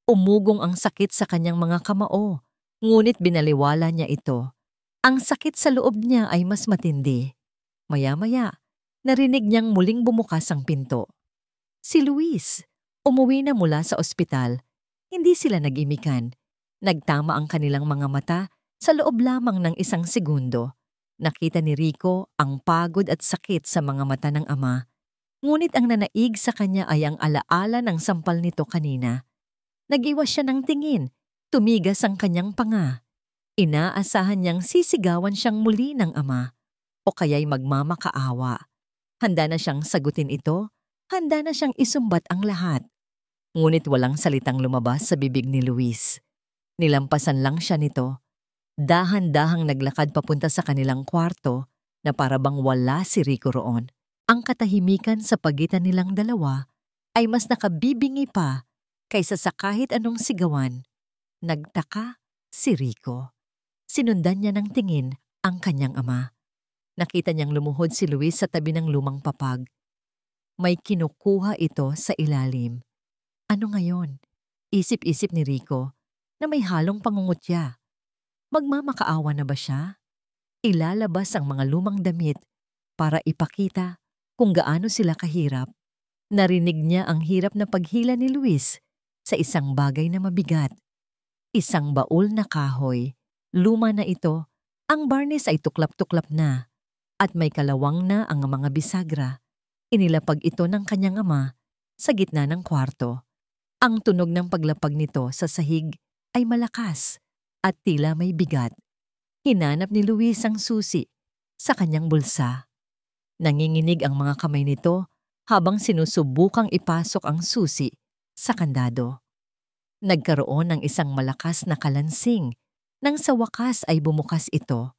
Umugong ang sakit sa kanyang mga kamao, ngunit binaliwala niya ito. Ang sakit sa loob niya ay mas matindi. Maya-maya, narinig niyang muling bumukas ang pinto. Si Luis, umuwi na mula sa ospital. Hindi sila nag-imikan. Nagtama ang kanilang mga mata sa loob lamang ng 1 segundo. Nakita ni Rico ang pagod at sakit sa mga mata ng ama. Ngunit ang nanaig sa kanya ay ang alaala ng sampal nito kanina. Nag-iwas siya ng tingin, tumigas ang kanyang panga. Inaasahan niyang sisigawan siyang muli ng ama o kaya'y magmamakaawa. Handa na siyang sagutin ito, handa na siyang isumbat ang lahat. Ngunit walang salitang lumabas sa bibig ni Luis. Nilampasan lang siya nito. Dahan-dahang naglakad papunta sa kanilang kwarto na parabang wala si Rico roon. Ang katahimikan sa pagitan nilang dalawa ay mas nakabibingi pa kaysa sa kahit anong sigawan. Nagtaka si Rico. Sinundan niya ng tingin ang kanyang ama. Nakita niyang lumuhod si Luis sa tabi ng lumang papag. May kinukuha ito sa ilalim. Ano ngayon? Isip-isip ni Rico na may halong pangungutya. Magmamakaawa na ba siya? Ilalabas ang mga lumang damit para ipakita kung gaano sila kahirap. Narinig niya ang hirap na paghila ni Luis sa isang bagay na mabigat. Isang baul na kahoy. Luma na ito, ang barnis ay tuklap-tuklap na at may kalawang na ang mga bisagra. Inilapag ito ng kanyang ama sa gitna ng kwarto. Ang tunog ng paglapag nito sa sahig ay malakas at tila may bigat. Hinanap ni Luis ang susi sa kanyang bulsa. Nanginginig ang mga kamay nito habang sinusubukang ipasok ang susi sa kandado. Nagkaroon ng isang malakas na kalansing nang sa wakas ay bumukas ito.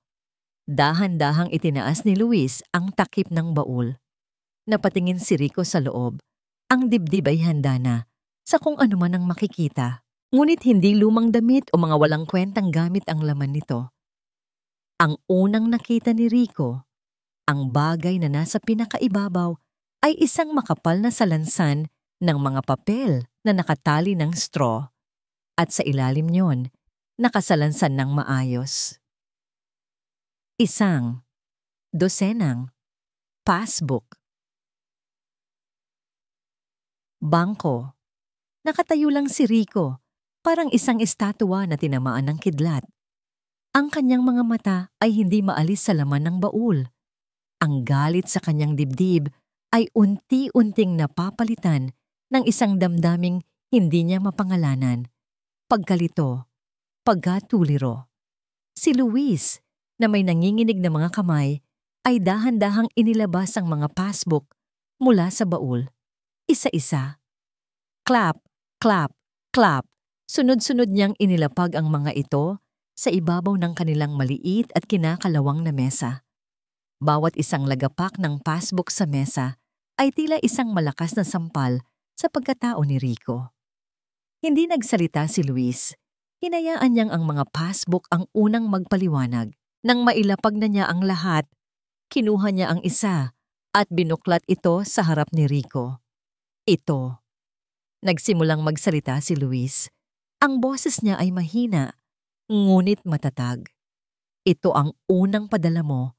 Dahan-dahang itinaas ni Luis ang takip ng baul. Napatingin si Rico sa loob. Ang dibdib ay handa na sa kung ano man ang makikita. Ngunit hindi lumang damit o mga walang kwentang gamit ang laman nito. Ang unang nakita ni Rico, ang bagay na nasa pinakaibabaw ay isang makapal na salansan ng mga papel na nakatali ng straw. At sa ilalim niyon, nakasalansan ng maayos. Isang, dosenang, passbook. Bangko. Nakatayo lang si Rico. Parang isang estatwa na tinamaan ng kidlat. Ang kanyang mga mata ay hindi maalis sa laman ng baul. Ang galit sa kanyang dibdib ay unti-unting napapalitan ng isang damdaming hindi niya mapangalanan. Pagkalito, pagkatuliro. Si Luis, na may nanginginig na mga kamay, ay dahan-dahang inilabas ang mga passbook mula sa baul. Isa-isa. Clap, clap, clap. Sunod-sunod niyang inilapag ang mga ito sa ibabaw ng kanilang maliit at kinakalawang na mesa. Bawat isang lagapak ng passbook sa mesa ay tila isang malakas na sampal sa pagkatao ni Rico. Hindi nagsalita si Luis. Hinayaan niyang ang mga passbook ang unang magpaliwanag. Nang mailapag na niya ang lahat, kinuha niya ang isa at binuklat ito sa harap ni Rico. Ito. Nagsimulang magsalita si Luis. Ang boses niya ay mahina, ngunit matatag. Ito ang unang padala mo.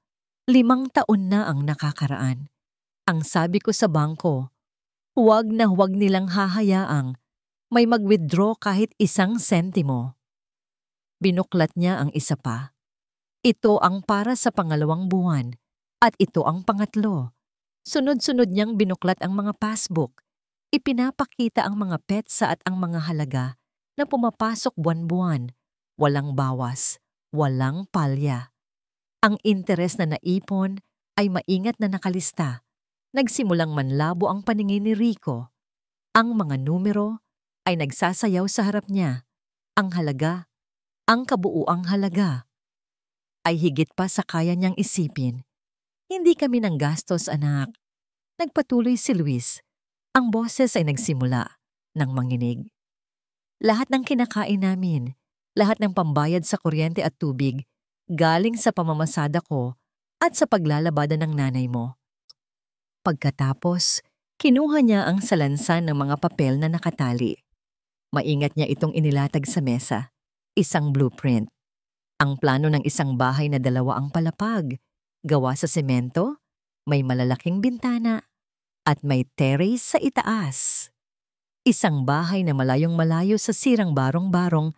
5 taon na ang nakakaraan. Ang sabi ko sa bangko, huwag na huwag nilang hahayaang may mag-withdraw kahit 1 sentimo. Binuklat niya ang isa pa. Ito ang para sa pangalawang buwan at ito ang pangatlo. Sunod-sunod niyang binuklat ang mga passbook. Ipinapakita ang mga petsa at ang mga halaga na pumapasok buwan-buwan. Walang bawas, walang palya. Ang interes na naipon ay maingat na nakalista. Nagsimulang manlabo ang paningin ni Rico. Ang mga numero ay nagsasayaw sa harap niya. Ang halaga, ang kabuuang halaga, ay higit pa sa kaya niyang isipin. Hindi kami nang gastos, anak. Nagpatuloy si Luis. Ang boses ay nagsimula ng manginig. Lahat ng kinakain namin, lahat ng pambayad sa kuryente at tubig, galing sa pamamasada ko at sa paglalabada ng nanay mo. Pagkatapos, kinuha niya ang salansan ng mga papel na nakatali. Maingat niya itong inilatag sa mesa. Isang blueprint. Ang plano ng isang bahay na 2 ang palapag. Gawa sa semento, may malalaking bintana, at may terrace sa itaas. Isang bahay na malayong-malayo sa sirang barong-barong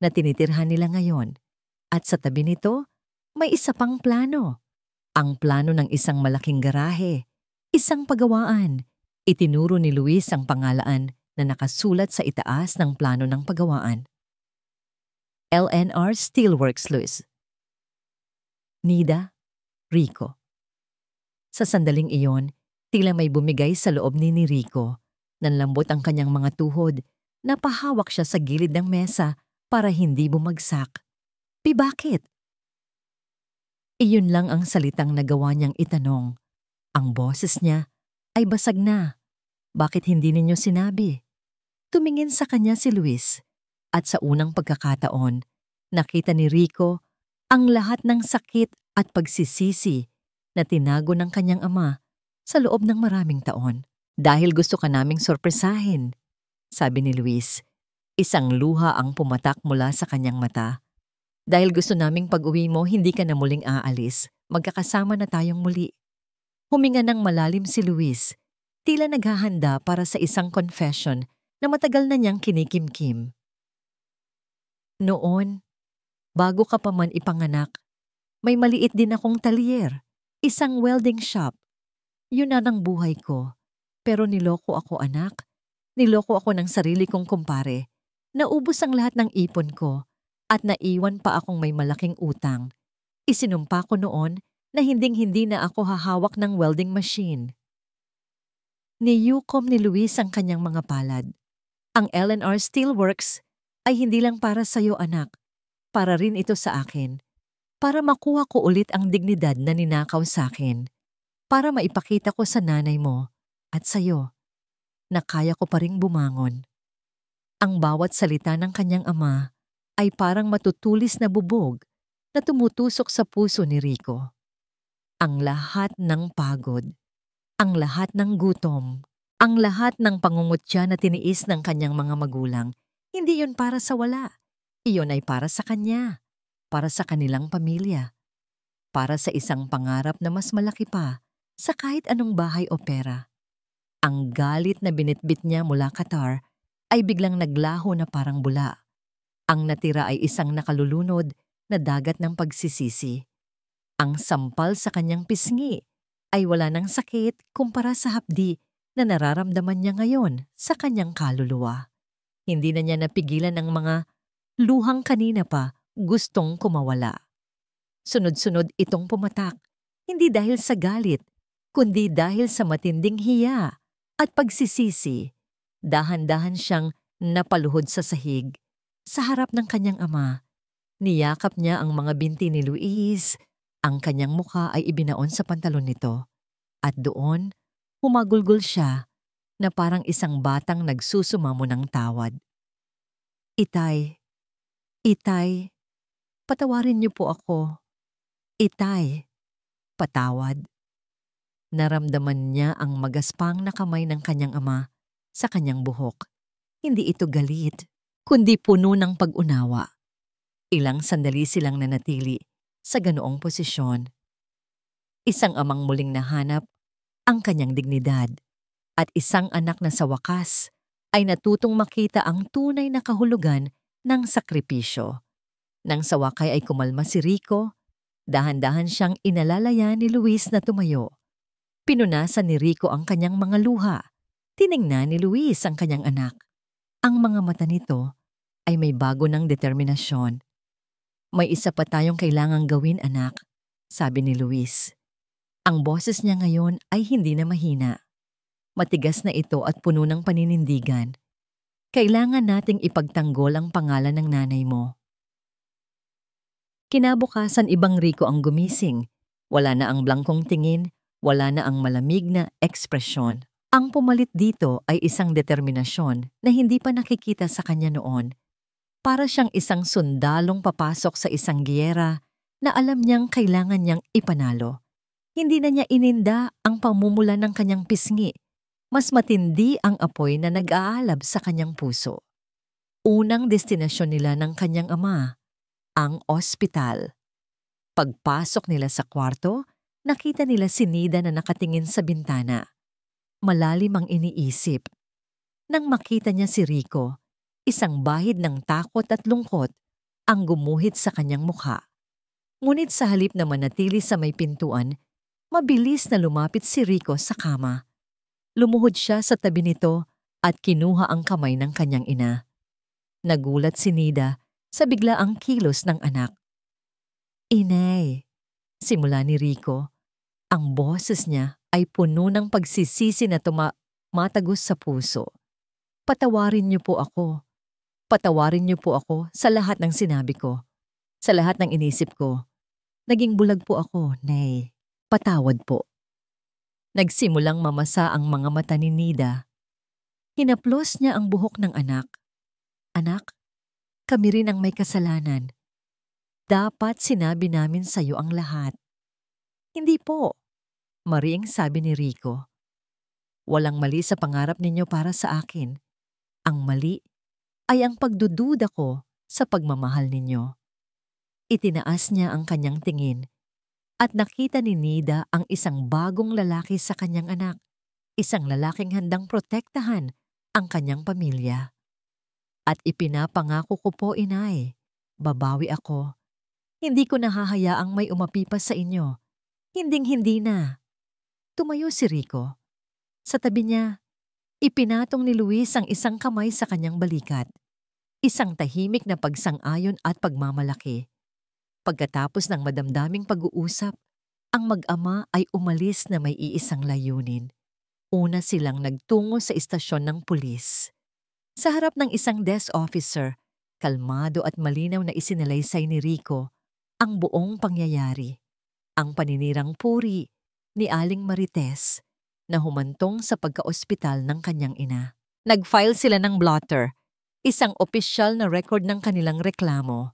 na tinitirhan nila ngayon. At sa tabi nito, may isa pang plano. Ang plano ng isang malaking garahe, isang pagawaan. Itinuro ni Luis ang pangalan na nakasulat sa itaas ng plano ng pagawaan. LNR Steelworks Luis. Nida, Rico. Sa sandaling iyon, tila may bumigay sa loob ni Rico. Nanlambot ang kanyang mga tuhod. Napahawak siya sa gilid ng mesa para hindi bumagsak. Bakit? Iyon lang ang salitang nagawa niyang itanong. Ang boses niya ay basag na. Bakit hindi ninyo sinabi? Tumingin sa kanya si Luis. At sa unang pagkakataon, nakita ni Rico ang lahat ng sakit at pagsisisi na tinago ng kanyang ama sa loob ng maraming taon. Dahil gusto ka naming sorpresahin, sabi ni Luis. Isang luha ang pumatak mula sa kanyang mata. Dahil gusto naming pag-uwi mo, hindi ka na muling aalis. Magkakasama na tayong muli. Huminga ng malalim si Luis. Tila naghahanda para sa isang confession na matagal na niyang kinikimkim. Noon, bago ka pa man ipanganak, may maliit din akong talyer. Isang welding shop. Yun na ang buhay ko. Pero niloko ako, anak. Niloko ako ng sarili kong kumpare. Naubos ang lahat ng ipon ko at naiwan pa akong may malaking utang. Isinumpa ko noon na hinding-hindi na ako hahawak ng welding machine. Niyukom ni Luis ang kanyang mga palad. Ang LNR Steelworks ay hindi lang para sa'yo, anak. Para rin ito sa akin. Para makuha ko ulit ang dignidad na ninakaw sa akin. Para maipakita ko sa nanay mo at sa'yo na kaya ko pa ring bumangon. Ang bawat salita ng kanyang ama ay parang matutulis na bubog na tumutusok sa puso ni Rico. Ang lahat ng pagod, ang lahat ng gutom, ang lahat ng pangungutya na tiniis ng kanyang mga magulang, hindi yun para sa wala. Iyon ay para sa kanya, para sa kanilang pamilya, para sa isang pangarap na mas malaki pa sa kahit anong bahay o pera. Ang galit na binitbit niya mula Qatar ay biglang naglaho na parang bula. Ang natira ay isang nakalulunod na dagat ng pagsisisi. Ang sampal sa kanyang pisngi ay wala ng sakit kumpara sa hapdi na nararamdaman niya ngayon sa kanyang kaluluwa. Hindi na niya napigilan ang mga luhang kanina pa gustong kumawala. Sunod-sunod itong pumatak, hindi dahil sa galit, kundi dahil sa matinding hiya at pagsisisi. Dahan-dahan siyang napaluhod sa sahig. Sa harap ng kanyang ama, niyakap niya ang mga binti ni Luis. Ang kanyang mukha ay ibinaon sa pantalon nito. At doon, humagulgol siya na parang isang batang nagsusumamo ng tawad. Itay, Itay, patawarin niyo po ako. Itay, patawad. Naramdaman niya ang magaspang na kamay ng kanyang ama sa kanyang buhok. Hindi ito galit, kundi puno ng pag-unawa. Ilang sandali silang nanatili sa ganoong posisyon. Isang amang muling nahanap ang kanyang dignidad at isang anak na sa wakas ay natutong makita ang tunay na kahulugan ng sakripisyo. Nang sa wakay ay kumalma si Rico, dahan-dahan siyang inalalaya ni Luis na tumayo. Pinunasan ni Rico ang kanyang mga luha. Tiningnan ni Luis ang kanyang anak. Ang mga mata nito ay may bago ng determinasyon. May isa pa tayong kailangang gawin, anak, sabi ni Luis. Ang boses niya ngayon ay hindi na mahina. Matigas na ito at puno ng paninindigan. Kailangan nating ipagtanggol ang pangalan ng nanay mo. Kinabukasan ibang Rico ang gumising. Wala na ang blangkong tingin, wala na ang malamig na ekspresyon. Ang pumalit dito ay isang determinasyon na hindi pa nakikita sa kanya noon. Para siyang isang sundalong papasok sa isang giyera na alam niyang kailangan niyang ipanalo. Hindi na niya ininda ang pamumula ng kanyang pisngi. Mas matindi ang apoy na nag-aalab sa kanyang puso. Unang destinasyon nila ng kanyang ama, ang ospital. Pagpasok nila sa kwarto, nakita nila si Nida na nakatingin sa bintana. Malalim ang iniisip. Nang makita niya si Rico, isang bahid ng takot at lungkot ang gumuhit sa kanyang mukha. Ngunit sa halip na manatili sa may pintuan, mabilis na lumapit si Rico sa kama. Lumuhod siya sa tabi nito at kinuha ang kamay ng kanyang ina. Nagulat si Nida sa biglaang kilos ng anak. Inay, simula ni Rico. Ang boses niya ay puno ng pagsisisi na tumatagos sa puso. Patawarin niyo po ako. Patawarin niyo po ako sa lahat ng sinabi ko. Sa lahat ng inisip ko. Naging bulag po ako, Nay. Patawad po. Nagsimulang mamasa ang mga mata ni Nida. Hinaplos niya ang buhok ng anak. Anak, kami rin ang may kasalanan. Dapat sinabi namin sa iyo ang lahat. Hindi po, mariing sabi ni Rico. Walang mali sa pangarap ninyo para sa akin. Ang mali ay ang pagdududa ko sa pagmamahal ninyo. Itinaas niya ang kanyang tingin at nakita ni Nida ang isang bagong lalaki sa kanyang anak. Isang lalaking handang protektahan ang kanyang pamilya. At ipinapangako ko po, inay, babawi ako. Hindi ko nahahayaang may umapipas sa inyo. Hinding-hindi na. Tumayo si Rico. Sa tabi niya, ipinatong ni Luis ang isang kamay sa kanyang balikat. Isang tahimik na pagsang-ayon at pagmamalaki. Pagkatapos ng madamdaming pag-uusap, ang mag-ama ay umalis na may iisang layunin. Una silang nagtungo sa istasyon ng pulis. Sa harap ng isang desk officer, kalmado at malinaw na isinalaysay ni Rico ang buong pangyayari. Ang paninirang puri ni Aling Marites na humantong sa pagka-ospital ng kanyang ina. Nag-file sila ng blotter, isang opisyal na record ng kanilang reklamo.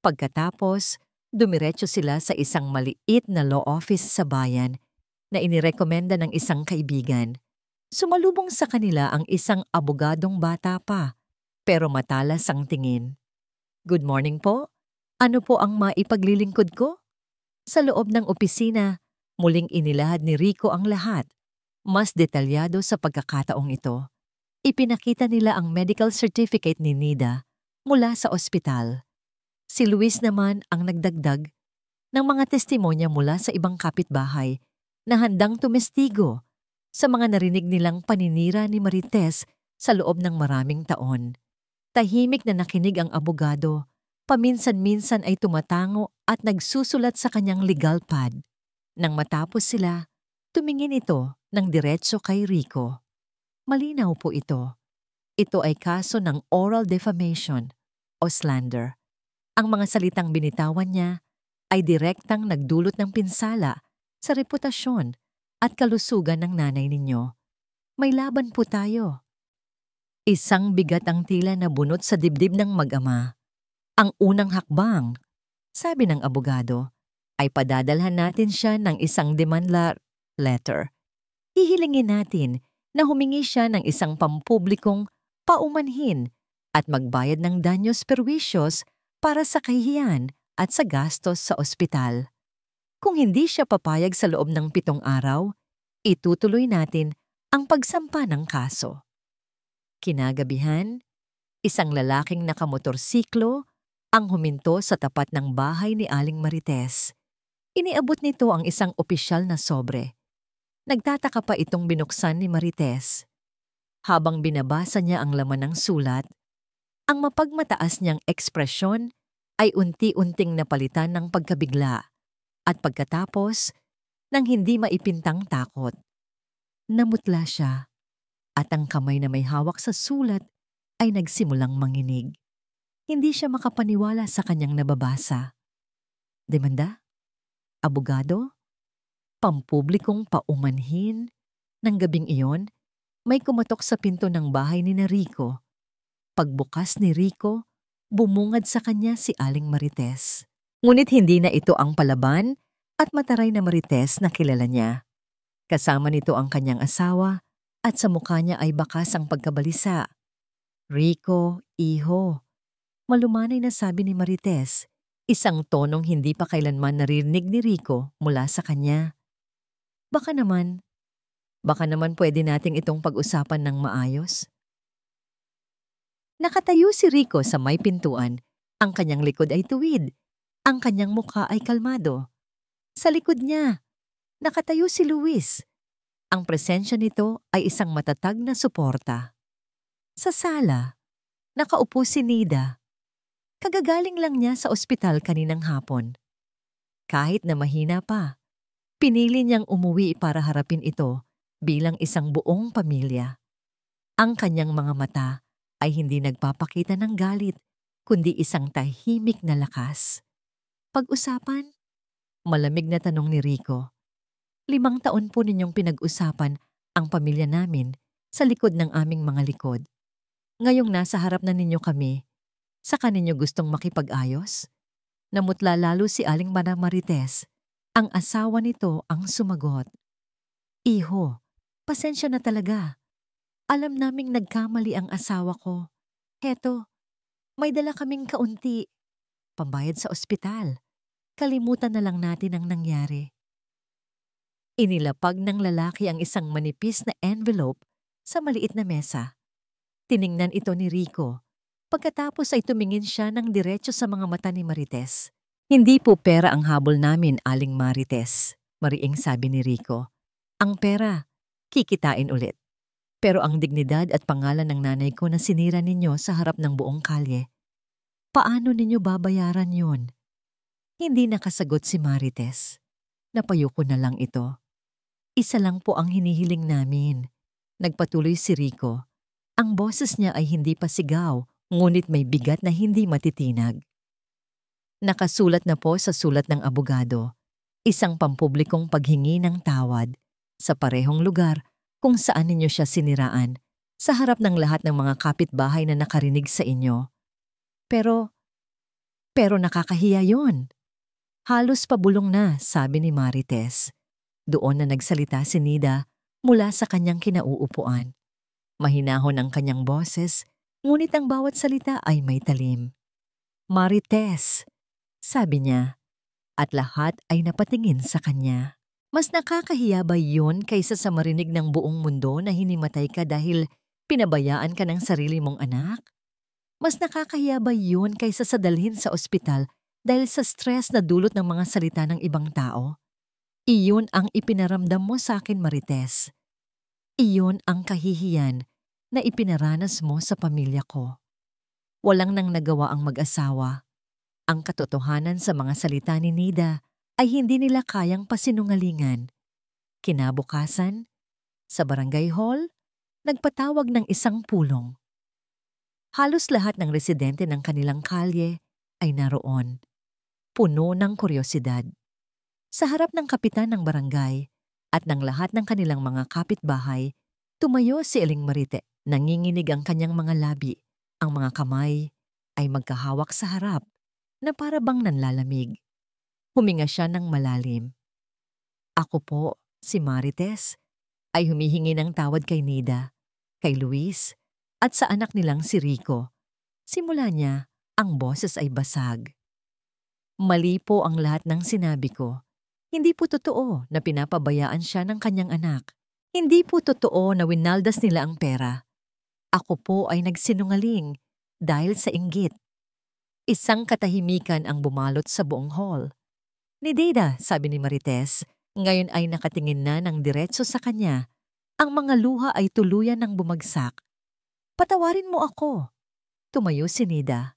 Pagkatapos, dumiretso sila sa isang maliit na law office sa bayan na inirekomenda ng isang kaibigan. Sumalubong sa kanila ang isang abogadong bata pa, pero matalas ang tingin. Good morning po. Ano po ang maipaglilingkod ko? Sa loob ng opisina, muling inilahad ni Rico ang lahat. Mas detalyado sa pagkakataong ito. Ipinakita nila ang medical certificate ni Nida mula sa ospital. Si Luis naman ang nagdagdag ng mga testimonya mula sa ibang kapitbahay na handang tumestigo sa mga narinig nilang paninira ni Marites sa loob ng maraming taon. Tahimik na nakinig ang abogado. Paminsan-minsan ay tumatango at nagsusulat sa kanyang legal pad. Nang matapos sila, tumingin ito ng diretso kay Rico. Malinaw po ito. Ito ay kaso ng oral defamation o slander. Ang mga salitang binitawan niya ay direktang nagdulot ng pinsala sa reputasyon at kalusugan ng nanay ninyo. May laban po tayo. Isang bigat ang tila na bunot sa dibdib ng mag-ama. Ang unang hakbang, sabi ng abogado, ay padadalhan natin siya ng isang demand letter. Hihilingin natin na humingi siya ng isang pampublikong paumanhin at magbayad ng danyos perwisyos para sa kahihiyan at sa gastos sa ospital. Kung hindi siya papayag sa loob ng 7 araw, itutuloy natin ang pagsampa ng kaso. Kinagabihan, isang lalaking nakamotorsiklo ang huminto sa tapat ng bahay ni Aling Marites. Iniabot nito ang isang opisyal na sobre. Nagtataka pa itong binuksan ni Marites. Habang binabasa niya ang laman ng sulat, ang mapagmataas niyang ekspresyon ay unti-unting napalitan ng pagkabigla at pagkatapos ng hindi maipintang takot. Namutla siya at ang kamay na may hawak sa sulat ay nagsimulang manginig. Hindi siya makapaniwala sa kanyang nababasa. Demanda? Abogado? Pampublikong paumanhin? Nang gabing iyon, may kumatok sa pinto ng bahay ni Rico. Pagbukas ni Rico, bumungad sa kanya si Aling Marites. Ngunit hindi na ito ang palaban at mataray na Marites na kilala niya. Kasama nito ang kanyang asawa at sa mukha niya ay bakas ang pagkabalisa. Rico, iho. Malumanay na sabi ni Marites, isang tonong hindi pa kailanman narinig ni Rico mula sa kanya. Baka naman pwede nating itong pag-usapan ng maayos. Nakatayo si Rico sa may pintuan. Ang kanyang likod ay tuwid. Ang kanyang mukha ay kalmado. Sa likod niya, nakatayo si Luis. Ang presensya nito ay isang matatag na suporta. Sa sala, nakaupo si Nida. Kagagaling lang niya sa ospital kaninang hapon. Kahit na mahina pa, pinili niyang umuwi para harapin ito bilang isang buong pamilya. Ang kanyang mga mata ay hindi nagpapakita ng galit, kundi isang tahimik na lakas. Pag-usapan? Malamig na tanong ni Rico. 5 taon po ninyong pinag-usapan ang pamilya namin sa likod ng aming mga likod. Ngayong nasa harap na ninyo kami, saka ninyo gustong makipag-ayos? Namutla lalo si Aling Marites. Ang asawa nito ang sumagot. Iho, pasensya na talaga. Alam naming nagkamali ang asawa ko. Heto, may dala kaming kaunti. Pambayad sa ospital. Kalimutan na lang natin ang nangyari. Inilapag ng lalaki ang isang manipis na envelope sa maliit na mesa. Tiningnan ito ni Rico. Pagkatapos ay tumingin siya ng diretso sa mga mata ni Marites. Hindi po pera ang habol namin, Aling Marites, mariing sabi ni Rico. Ang pera, kikitain ulit. Pero ang dignidad at pangalan ng nanay ko na sinira ninyo sa harap ng buong kalye, paano ninyo babayaran yun? Hindi nakasagot si Marites. Napayuko na lang ito. Isa lang po ang hinihiling namin. Nagpatuloy si Rico. Ang boses niya ay hindi pa sigaw, ngunit may bigat na hindi matitinag. Nakasulat na po sa sulat ng abogado, isang pampublikong paghingi ng tawad sa parehong lugar kung saan ninyo siya siniraan, sa harap ng lahat ng mga kapitbahay na nakarinig sa inyo. Pero nakakahiya yon. Halos pabulong na, sabi ni Marites. Doon na nagsalita si Nida mula sa kanyang kinauupuan. Mahinahon ang kanyang boses, ngunit ang bawat salita ay may talim. Marites, sabi niya, at lahat ay napatingin sa kanya. Mas nakakahiya ba yun kaysa sa marinig ng buong mundo na hinimatay ka dahil pinabayaan ka ng sarili mong anak? Mas nakakahiya ba yun kaysa sa dalhin sa ospital dahil sa stress na dulot ng mga salita ng ibang tao? Iyon ang ipinaramdam mo sa akin, Marites. Iyon ang kahihiyan na ipinaranas mo sa pamilya ko. Walang nang nagawa ang mag-asawa. Ang katotohanan sa mga salita ni Nida ay hindi nila kayang pasinungalingan. Kinabukasan, sa barangay hall, nagpatawag ng isang pulong. Halos lahat ng residente ng kanilang kalye ay naroon. Puno ng kuryosidad. Sa harap ng kapitan ng barangay at ng lahat ng kanilang mga kapitbahay, tumayo si Aling Marite. Nanginginig ang kanyang mga labi. Ang mga kamay ay magkahawak sa harap na para bang nanlalamig. Huminga siya ng malalim. Ako po, si Marites, ay humihingi ng tawad kay Nida, kay Luis, at sa anak nilang si Rico. Simula niya, ang boses ay basag. Mali po ang lahat ng sinabi ko. Hindi po totoo na pinapabayaan siya ng kanyang anak. Hindi po totoo na winaldas nila ang pera. Ako po ay nagsinungaling dahil sa inggit. Isang katahimikan ang bumalot sa buong hall. Ni Dida, sabi ni Marites, ngayon ay nakatingin na ng diretso sa kanya. Ang mga luha ay tuluyan ng bumagsak. Patawarin mo ako. Tumayo si Nida.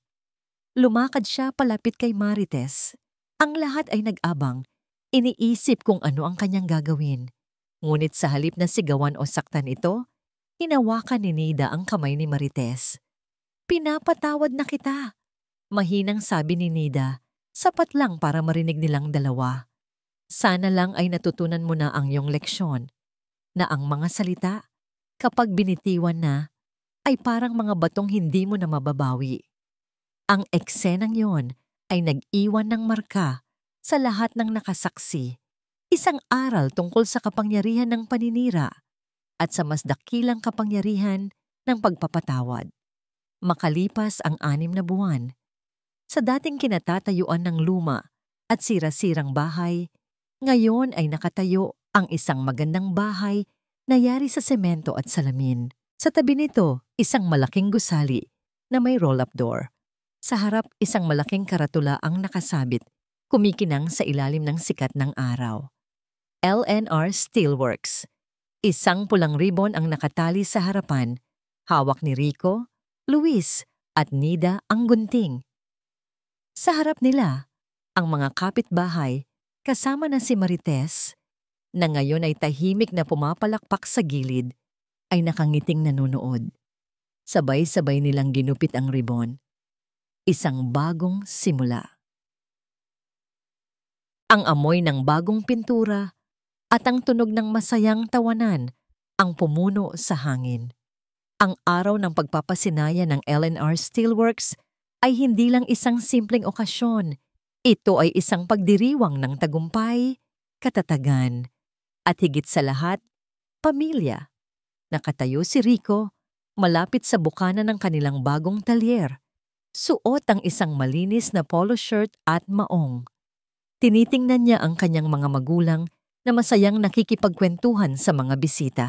Lumakad siya palapit kay Marites. Ang lahat ay nag-abang. Iniisip kung ano ang kanyang gagawin. Ngunit sa halip na sigawan o saktan ito, hinawakan ni Nida ang kamay ni Marites. Pinapatawad na kita. Mahinang sabi ni Nida, sapat lang para marinig nilang dalawa. Sana lang ay natutunan mo na ang iyong leksyon, na ang mga salita, kapag binitiwan na, ay parang mga batong hindi mo na mababawi. Ang eksenang yon ay nag-iwan ng marka sa lahat ng nakasaksi, isang aral tungkol sa kapangyarihan ng paninira at sa mas dakilang kapangyarihan ng pagpapatawad. Makalipas ang 6 na buwan, sa dating kinatatayuan ng luma at sira-sirang bahay, ngayon ay nakatayo ang isang magandang bahay na yari sa semento at salamin. Sa tabi nito, isang malaking gusali na may roll-up door. Sa harap, isang malaking karatula ang nakasabit, kumikinang sa ilalim ng sikat ng araw. LNR Steelworks. Isang pulang ribbon ang nakatali sa harapan, hawak ni Rico, Luis at Nida ang gunting. Sa harap nila, ang mga kapitbahay, kasama na si Marites, na ngayon ay tahimik na pumapalakpak sa gilid, ay nakangiting nanonood. Sabay-sabay nilang ginupit ang ribbon. Isang bagong simula. Ang amoy ng bagong pintura at ang tunog ng masayang tawanan ang pumuno sa hangin. Ang araw ng pagpapasinaya ng LNR Steelworks ay hindi lang isang simpleng okasyon. Ito ay isang pagdiriwang ng tagumpay, katatagan, at higit sa lahat, pamilya. Nakatayo si Rico, malapit sa bukana ng kanilang bagong talyer. Suot ang isang malinis na polo shirt at maong. Tinitingnan niya ang kanyang mga magulang na masayang nakikipagkwentuhan sa mga bisita.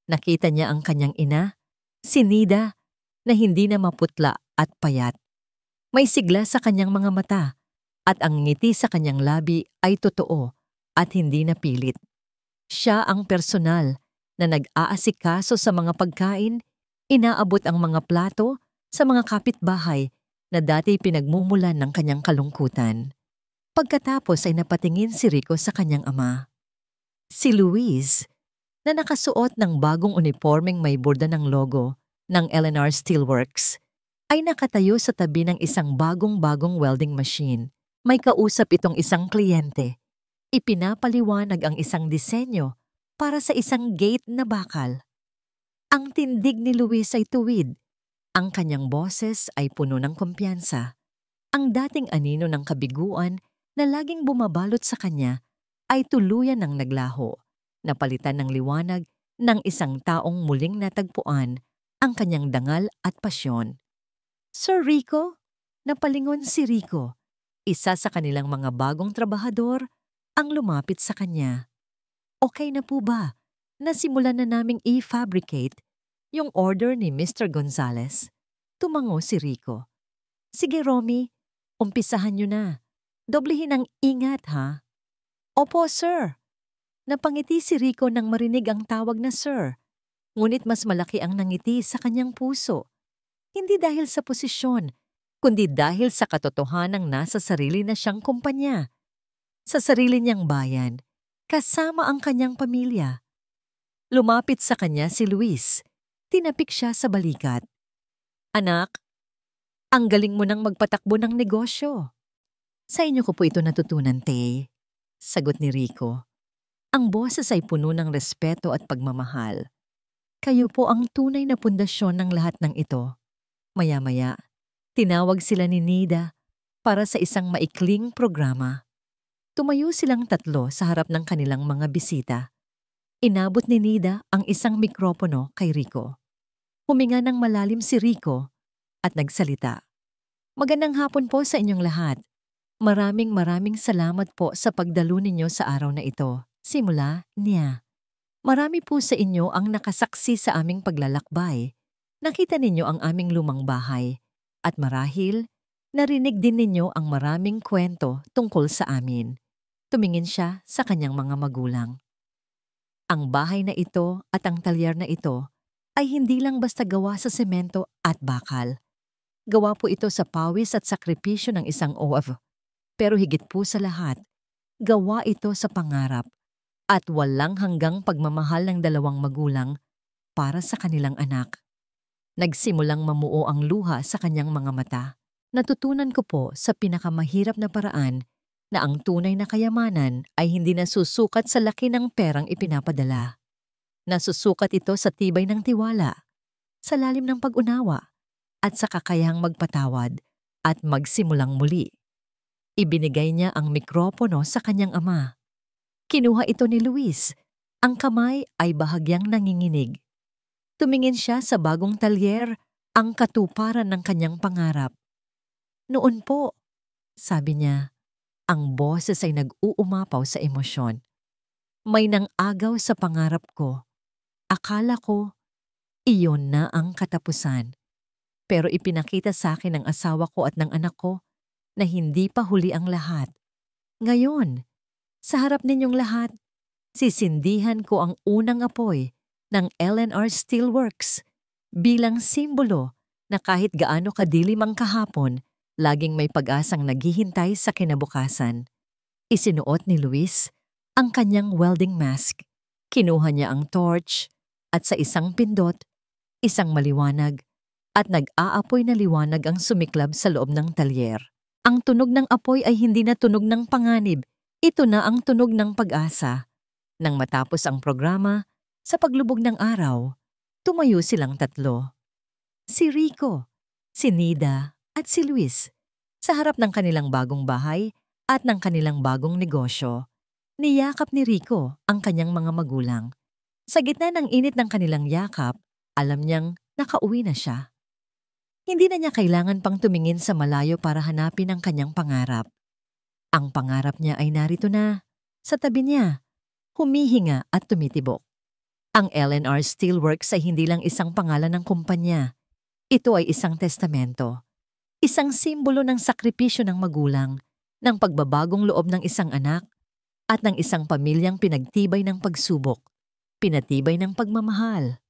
Nakita niya ang kanyang ina, si Nida, na hindi na maputla at payat. May sigla sa kanyang mga mata at ang ngiti sa kanyang labi ay totoo at hindi napilit. Siya ang personal na nag-aasikaso sa mga pagkain, inaabot ang mga plato sa mga kapitbahay na dati pinagmumulan ng kanyang kalungkutan. Pagkatapos ay napatingin si Rico sa kanyang ama. Si Luis, na nakasuot ng bagong uniformeng may borda ng logo ng LNR Steelworks, ay nakatayo sa tabi ng isang bagong-bagong welding machine. May kausap itong isang kliyente. Ipinapaliwanag ang isang disenyo para sa isang gate na bakal. Ang tindig ni Luis ay tuwid. Ang kanyang boses ay puno ng kumpiyansa. Ang dating anino ng kabiguan na laging bumabalot sa kanya ay tuluyan ng naglaho, napalitan ng liwanag ng isang taong muling natagpuan ang kanyang dangal at pasyon. Sir Rico? Napalingon si Rico. Isa sa kanilang mga bagong trabahador ang lumapit sa kanya. Okay na po ba? Nasimulan na naming i-fabricate yung order ni Mr. Gonzales. Tumango si Rico. Sige Romy, umpisahan nyo na. Doblehin ang ingat ha. Opo sir. Napangiti si Rico nang marinig ang tawag na sir. Ngunit mas malaki ang nangiti sa kanyang puso. Hindi dahil sa posisyon, kundi dahil sa katotohanang nasa sarili na siyang kumpanya. Sa sarili niyang bayan, kasama ang kanyang pamilya. Lumapit sa kanya si Luis. Tinapik siya sa balikat. Anak, ang galing mo nang magpatakbo ng negosyo. Sa inyo ko po ito natutunan, Tay. Sagot ni Rico. Ang boses ay puno ng respeto at pagmamahal. Kayo po ang tunay na pundasyon ng lahat ng ito. Maya-maya, tinawag sila ni Nida para sa isang maikling programa. Tumayo silang tatlo sa harap ng kanilang mga bisita. Inabot ni Nida ang isang mikropono kay Rico. Huminga ng malalim si Rico at nagsalita. Magandang hapon po sa inyong lahat. Maraming salamat po sa pagdalo ninyo sa araw na ito. Simula niya. Marami po sa inyo ang nakasaksi sa aming paglalakbay. Nakita ninyo ang aming lumang bahay. At marahil, narinig din ninyo ang maraming kwento tungkol sa amin. Tumingin siya sa kanyang mga magulang. Ang bahay na ito at ang talyer na ito ay hindi lang basta gawa sa semento at bakal. Gawa po ito sa pawis at sakripisyo ng isang OF. Pero higit po sa lahat, gawa ito sa pangarap at walang hanggang pagmamahal ng dalawang magulang para sa kanilang anak. Nagsimulang mamuo ang luha sa kanyang mga mata. Natutunan ko po sa pinakamahirap na paraan na ang tunay na kayamanan ay hindi nasusukat sa laki ng perang ipinapadala. Nasusukat ito sa tibay ng tiwala, sa lalim ng pag-unawa, at sa kakayahang magpatawad at magsimulang muli. Ibinigay niya ang mikropono sa kanyang ama. Kinuha ito ni Luis. Ang kamay ay bahagyang nanginginig. Tumingin siya sa bagong talyer, ang katuparan ng kanyang pangarap. Noon po, sabi niya, ang boses ay nag-uumapaw sa emosyon. May nang-agaw sa pangarap ko. Akala ko, iyon na ang katapusan. Pero ipinakita sa akin ng asawa ko at ng anak ko na hindi pa huli ang lahat. Ngayon, sa harap ninyong lahat, sisindihan ko ang unang apoy ng LNR Steelworks bilang simbolo na kahit gaano kadilim ang kahapon, laging may pag-asang naghihintay sa kinabukasan. Isinuot ni Luis ang kanyang welding mask. Kinuha niya ang torch at sa isang pindot, isang maliwanag at nag-aapoy na liwanag ang sumiklab sa loob ng talyer. Ang tunog ng apoy ay hindi na tunog ng panganib. Ito na ang tunog ng pag-asa. Nang matapos ang programa, sa paglubog ng araw, tumayo silang tatlo. Si Rico, si Nida at si Luis sa harap ng kanilang bagong bahay at ng kanilang bagong negosyo. Niyakap ni Rico ang kanyang mga magulang. Sa gitna ng init ng kanilang yakap, alam niyang nakauwi na siya. Hindi na niya kailangan pang tumingin sa malayo para hanapin ang kanyang pangarap. Ang pangarap niya ay narito na, sa tabi niya, humihinga at tumitibok. Ang LNR Steelworks ay hindi lang isang pangalan ng kumpanya. Ito ay isang testamento. Isang simbolo ng sakripisyo ng magulang, ng pagbabagong loob ng isang anak, at ng isang pamilyang pinagtibay ng pagsubok, pinatibay ng pagmamahal.